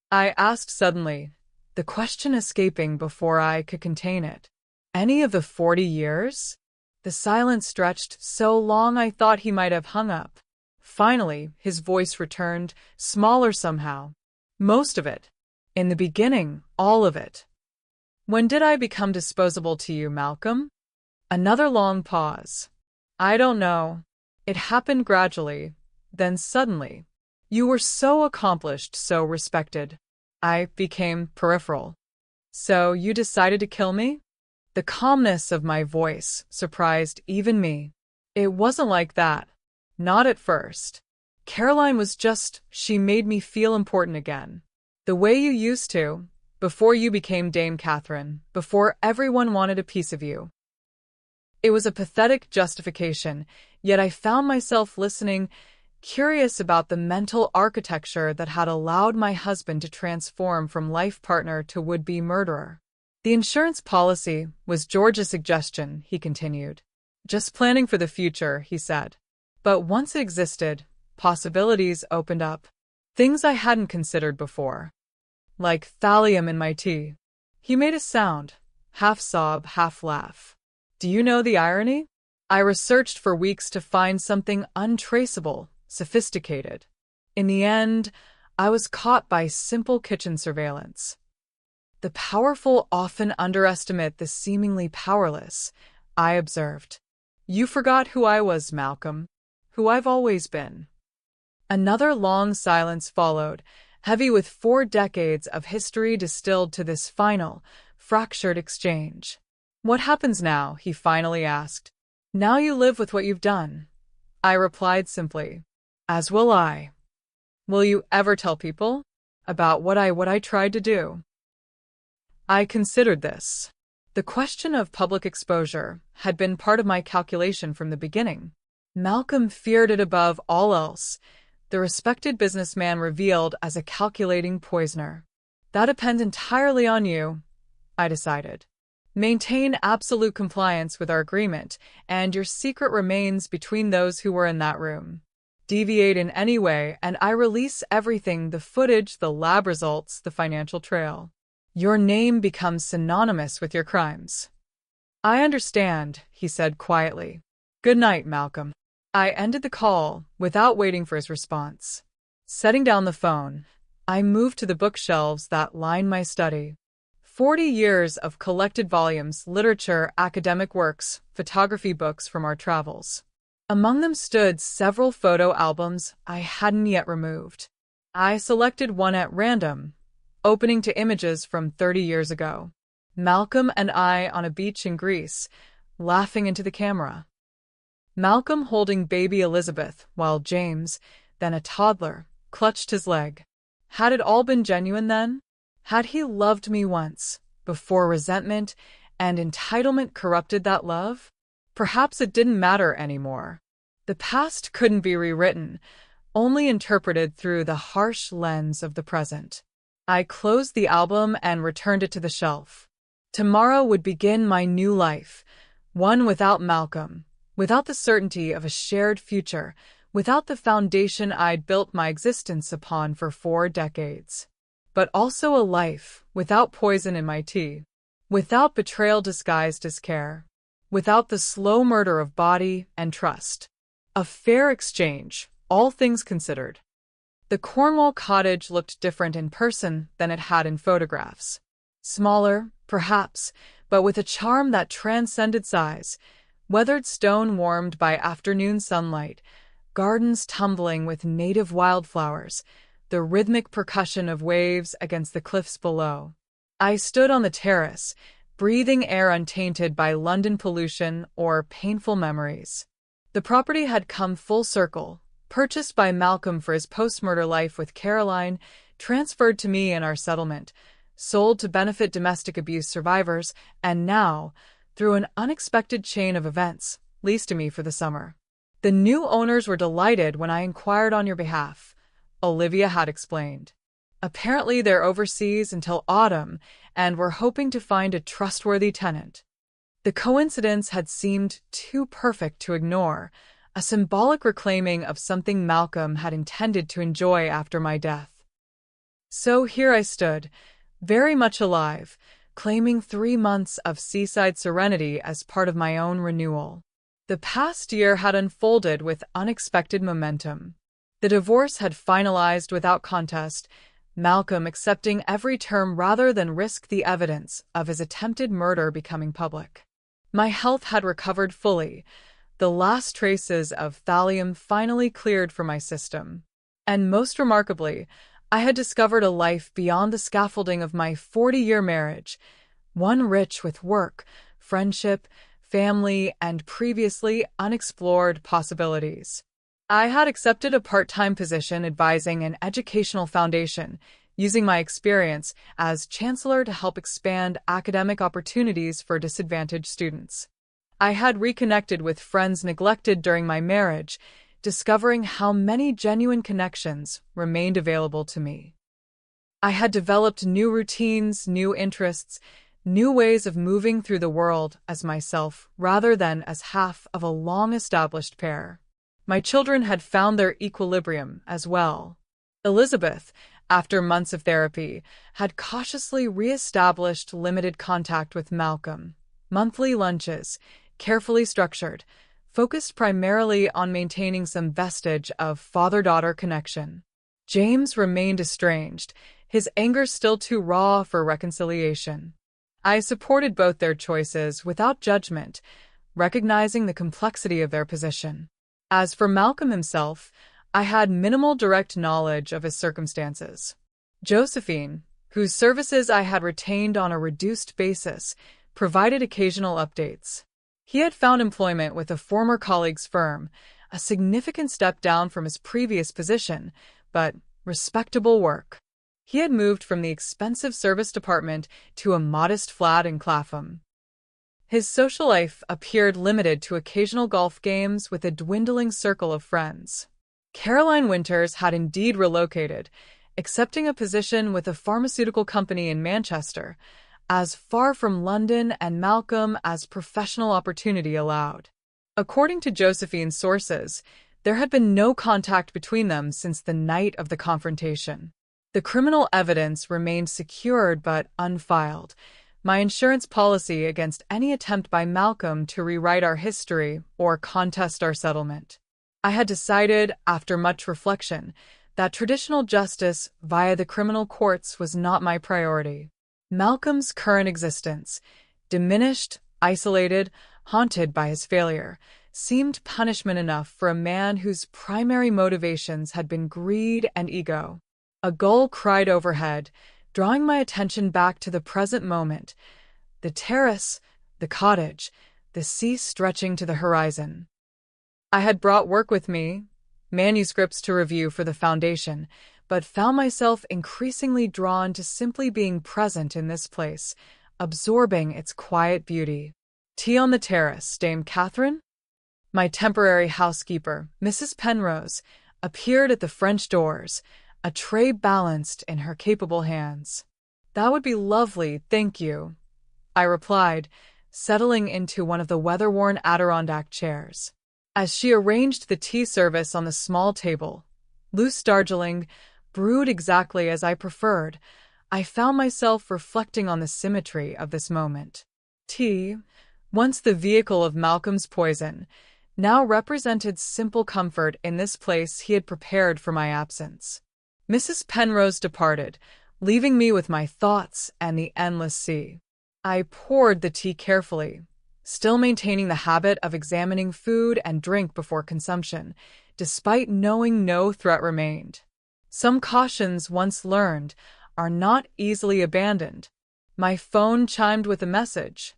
I asked suddenly, the question escaping before I could contain it. Any of the 40 years? The silence stretched so long I thought he might have hung up. Finally, his voice returned, smaller somehow. Most of it. In the beginning, all of it. When did I become disposable to you, Malcolm? Another long pause. I don't know. It happened gradually, then suddenly. You were so accomplished, so respected. I became peripheral. So you decided to kill me? The calmness of my voice surprised even me. It wasn't like that. Not at first. Caroline was she made me feel important again. The way you used to, before you became Dame Catherine, before everyone wanted a piece of you. It was a pathetic justification, yet I found myself listening, curious about the mental architecture that had allowed my husband to transform from life partner to would-be murderer. The insurance policy was George's suggestion, he continued. Just planning for the future, he said. But once it existed, possibilities opened up. Things I hadn't considered before. Like thallium in my tea. He made a sound, half sob, half laugh. Do you know the irony? I researched for weeks to find something untraceable, sophisticated. In the end, I was caught by simple kitchen surveillance. The powerful often underestimate the seemingly powerless, I observed. You forgot who I was, Malcolm. Who I've always been. Another long silence followed, heavy with 4 decades of history distilled to this final, fractured exchange. What happens now? He finally asked. Now you live with what you've done. I replied simply. As will I. Will you ever tell people about what I tried to do? I considered this. The question of public exposure had been part of my calculation from the beginning. Malcolm feared it above all else, the respected businessman revealed as a calculating poisoner. That depends entirely on you, I decided. Maintain absolute compliance with our agreement, and your secret remains between those who were in that room. Deviate in any way, and I release everything, the footage, the lab results, the financial trail. Your name becomes synonymous with your crimes. I understand, he said quietly. Good night, Malcolm. I ended the call without waiting for his response. Setting down the phone, I moved to the bookshelves that lined my study. 40 years of collected volumes, literature, academic works, photography books from our travels. Among them stood several photo albums I hadn't yet removed. I selected one at random, opening to images from 30 years ago. Malcolm and I on a beach in Greece, laughing into the camera. Malcolm holding baby Elizabeth while James, then a toddler, clutched his leg. Had it all been genuine then? Had he loved me once, before resentment and entitlement corrupted that love? Perhaps it didn't matter anymore. The past couldn't be rewritten, only interpreted through the harsh lens of the present. I closed the album and returned it to the shelf. Tomorrow would begin my new life, one without Malcolm, without the certainty of a shared future, without the foundation I'd built my existence upon for 4 decades. But also a life without poison in my tea, without betrayal disguised as care, without the slow murder of body and trust. A fair exchange, all things considered. The Cornwall cottage looked different in person than it had in photographs. Smaller, perhaps, but with a charm that transcended size. Weathered stone warmed by afternoon sunlight, gardens tumbling with native wildflowers, the rhythmic percussion of waves against the cliffs below. I stood on the terrace, breathing air untainted by London pollution or painful memories. The property had come full circle, purchased by Malcolm for his post-murder life with Caroline, transferred to me in our settlement, sold to benefit domestic abuse survivors, and now, through an unexpected chain of events, leased to me for the summer. The new owners were delighted when I inquired on your behalf, Olivia had explained. Apparently they're overseas until autumn and were hoping to find a trustworthy tenant. The coincidence had seemed too perfect to ignore, a symbolic reclaiming of something Malcolm had intended to enjoy after my death. So here I stood, very much alive, claiming 3 months of seaside serenity as part of my own renewal. The past year had unfolded with unexpected momentum. The divorce had finalized without contest, Malcolm accepting every term rather than risk the evidence of his attempted murder becoming public. My health had recovered fully, the last traces of thallium finally cleared from my system. And most remarkably, I had discovered a life beyond the scaffolding of my 40-year marriage, one rich with work, friendship, family, and previously unexplored possibilities. I had accepted a part-time position advising an educational foundation, using my experience as chancellor to help expand academic opportunities for disadvantaged students. I had reconnected with friends neglected during my marriage, discovering how many genuine connections remained available to me. I had developed new routines, new interests, new ways of moving through the world as myself rather than as half of a long-established pair. My children had found their equilibrium as well. Elizabeth, after months of therapy, had cautiously re-established limited contact with Malcolm. Monthly lunches, carefully structured, focused primarily on maintaining some vestige of father-daughter connection. James remained estranged, his anger still too raw for reconciliation. I supported both their choices without judgment, recognizing the complexity of their position. As for Malcolm himself, I had minimal direct knowledge of his circumstances. Josephine, whose services I had retained on a reduced basis, provided occasional updates. He had found employment with a former colleague's firm, a significant step down from his previous position, but respectable work. He had moved from the expensive service department to a modest flat in Clapham. His social life appeared limited to occasional golf games with a dwindling circle of friends. Caroline Winters had indeed relocated, accepting a position with a pharmaceutical company in Manchester, as far from London and Malcolm as professional opportunity allowed. According to Josephine's sources, there had been no contact between them since the night of the confrontation. The criminal evidence remained secured but unfiled, my insurance policy against any attempt by Malcolm to rewrite our history or contest our settlement. I had decided, after much reflection, that traditional justice via the criminal courts was not my priority. Malcolm's current existence, diminished, isolated, haunted by his failure, seemed punishment enough for a man whose primary motivations had been greed and ego. A gull cried overhead, drawing my attention back to the present moment, the terrace, the cottage, the sea stretching to the horizon. I had brought work with me, manuscripts to review for the foundation, but found myself increasingly drawn to simply being present in this place, absorbing its quiet beauty. Tea on the terrace, Dame Catherine? My temporary housekeeper, Mrs. Penrose, appeared at the French doors, a tray balanced in her capable hands. "That would be lovely, thank you," I replied, settling into one of the weather-worn Adirondack chairs. As she arranged the tea service on the small table, loose Darjeeling, brewed exactly as I preferred, I found myself reflecting on the symmetry of this moment. Tea, once the vehicle of Malcolm's poison, now represented simple comfort in this place he had prepared for my absence. Mrs. Penrose departed, leaving me with my thoughts and the endless sea. I poured the tea carefully, still maintaining the habit of examining food and drink before consumption, despite knowing no threat remained. Some cautions once learned are not easily abandoned. My phone chimed with a message.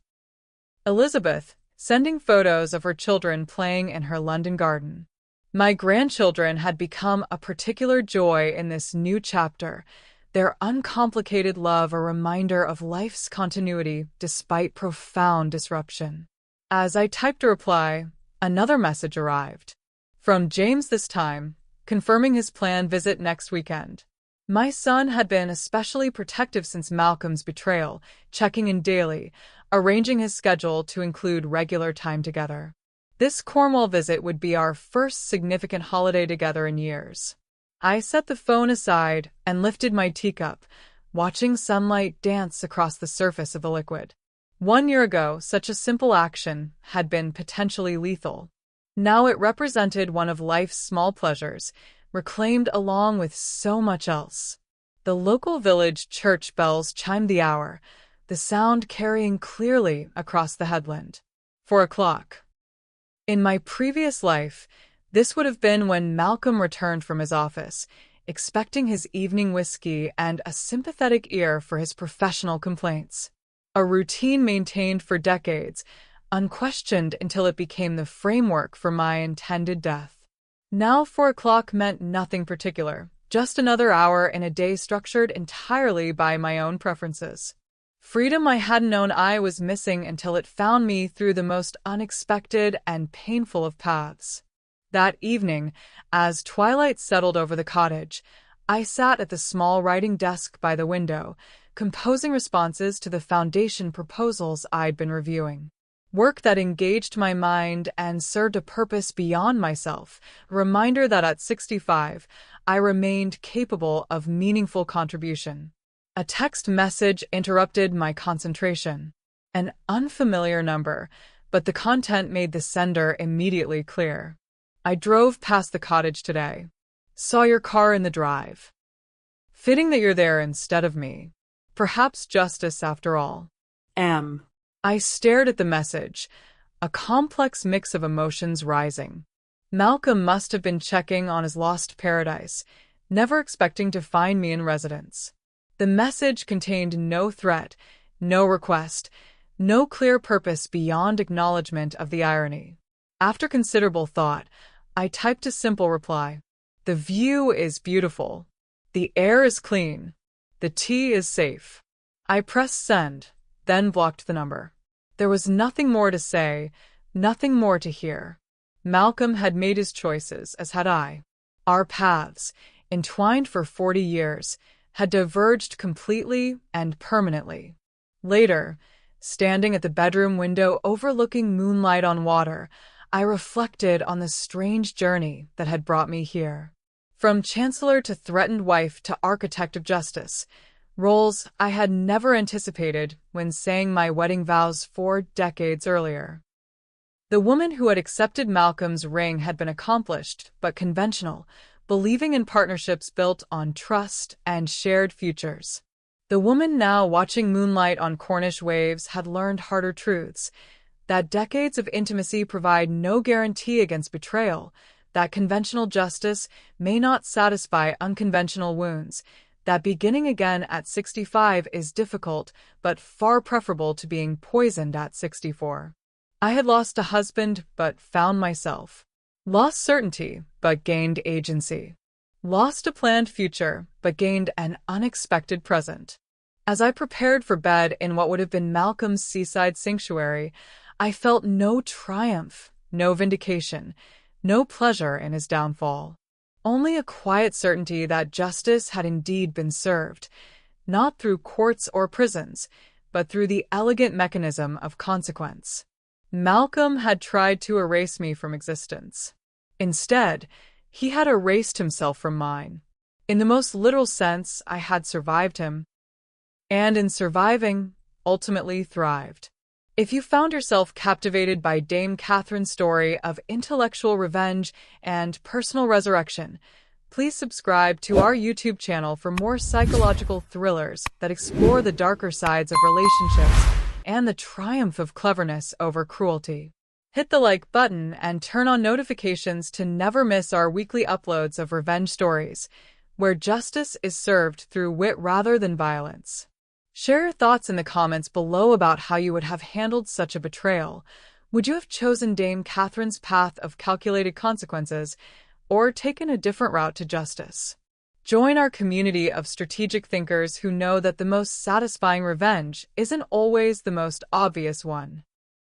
Elizabeth, sending photos of her children playing in her London garden. My grandchildren had become a particular joy in this new chapter, their uncomplicated love a reminder of life's continuity despite profound disruption. As I typed a reply, another message arrived. From James this time, confirming his planned visit next weekend. My son had been especially protective since Malcolm's betrayal, checking in daily, arranging his schedule to include regular time together. This Cornwall visit would be our first significant holiday together in years. I set the phone aside and lifted my teacup, watching sunlight dance across the surface of the liquid. 1 year ago, such a simple action had been potentially lethal. Now it represented one of life's small pleasures, reclaimed along with so much else. The local village church bells chimed the hour, the sound carrying clearly across the headland. 4 o'clock. In my previous life, this would have been when Malcolm returned from his office, expecting his evening whiskey and a sympathetic ear for his professional complaints. A routine maintained for decades, unquestioned until it became the framework for my intended death. Now 4 o'clock meant nothing particular, just another hour in a day structured entirely by my own preferences. Freedom I hadn't known I was missing until it found me through the most unexpected and painful of paths. That evening, as twilight settled over the cottage, I sat at the small writing desk by the window, composing responses to the foundation proposals I'd been reviewing. Work that engaged my mind and served a purpose beyond myself, a reminder that at 65, I remained capable of meaningful contribution. A text message interrupted my concentration. An unfamiliar number, but the content made the sender immediately clear. I drove past the cottage today. Saw your car in the drive. Fitting that you're there instead of me. Perhaps justice after all. M. I stared at the message, a complex mix of emotions rising. Malcolm must have been checking on his lost paradise, never expecting to find me in residence. The message contained no threat, no request, no clear purpose beyond acknowledgement of the irony. After considerable thought, I typed a simple reply. The view is beautiful. The air is clean. The tea is safe. I pressed send, then blocked the number. There was nothing more to say, nothing more to hear. Malcolm had made his choices, as had I. Our paths, entwined for 40 years, had diverged completely and permanently. Later, standing at the bedroom window overlooking moonlight on water, I reflected on the strange journey that had brought me here. From chancellor to threatened wife to architect of justice, roles I had never anticipated when saying my wedding vows 4 decades earlier. The woman who had accepted Malcolm's ring had been accomplished but conventional, believing in partnerships built on trust and shared futures. The woman now watching moonlight on Cornish waves had learned harder truths, that decades of intimacy provide no guarantee against betrayal, that conventional justice may not satisfy unconventional wounds, that beginning again at 65 is difficult but far preferable to being poisoned at 64. I had lost a husband but found myself. Lost certainty but gained agency. Lost a planned future but gained an unexpected present. As I prepared for bed in what would have been Malcolm's seaside sanctuary, I felt no triumph, no vindication, no pleasure in his downfall. Only a quiet certainty that justice had indeed been served, not through courts or prisons, but through the elegant mechanism of consequence. Malcolm had tried to erase me from existence. Instead, he had erased himself from mine. In the most literal sense, I had survived him. And in surviving, ultimately thrived. If you found yourself captivated by Dame Catherine's story of intellectual revenge and personal resurrection, please subscribe to our YouTube channel for more psychological thrillers that explore the darker sides of relationships and the triumph of cleverness over cruelty. Hit the like button and turn on notifications to never miss our weekly uploads of revenge stories, where justice is served through wit rather than violence. Share your thoughts in the comments below about how you would have handled such a betrayal. Would you have chosen Dame Catherine's path of calculated consequences, or taken a different route to justice? Join our community of strategic thinkers who know that the most satisfying revenge isn't always the most obvious one.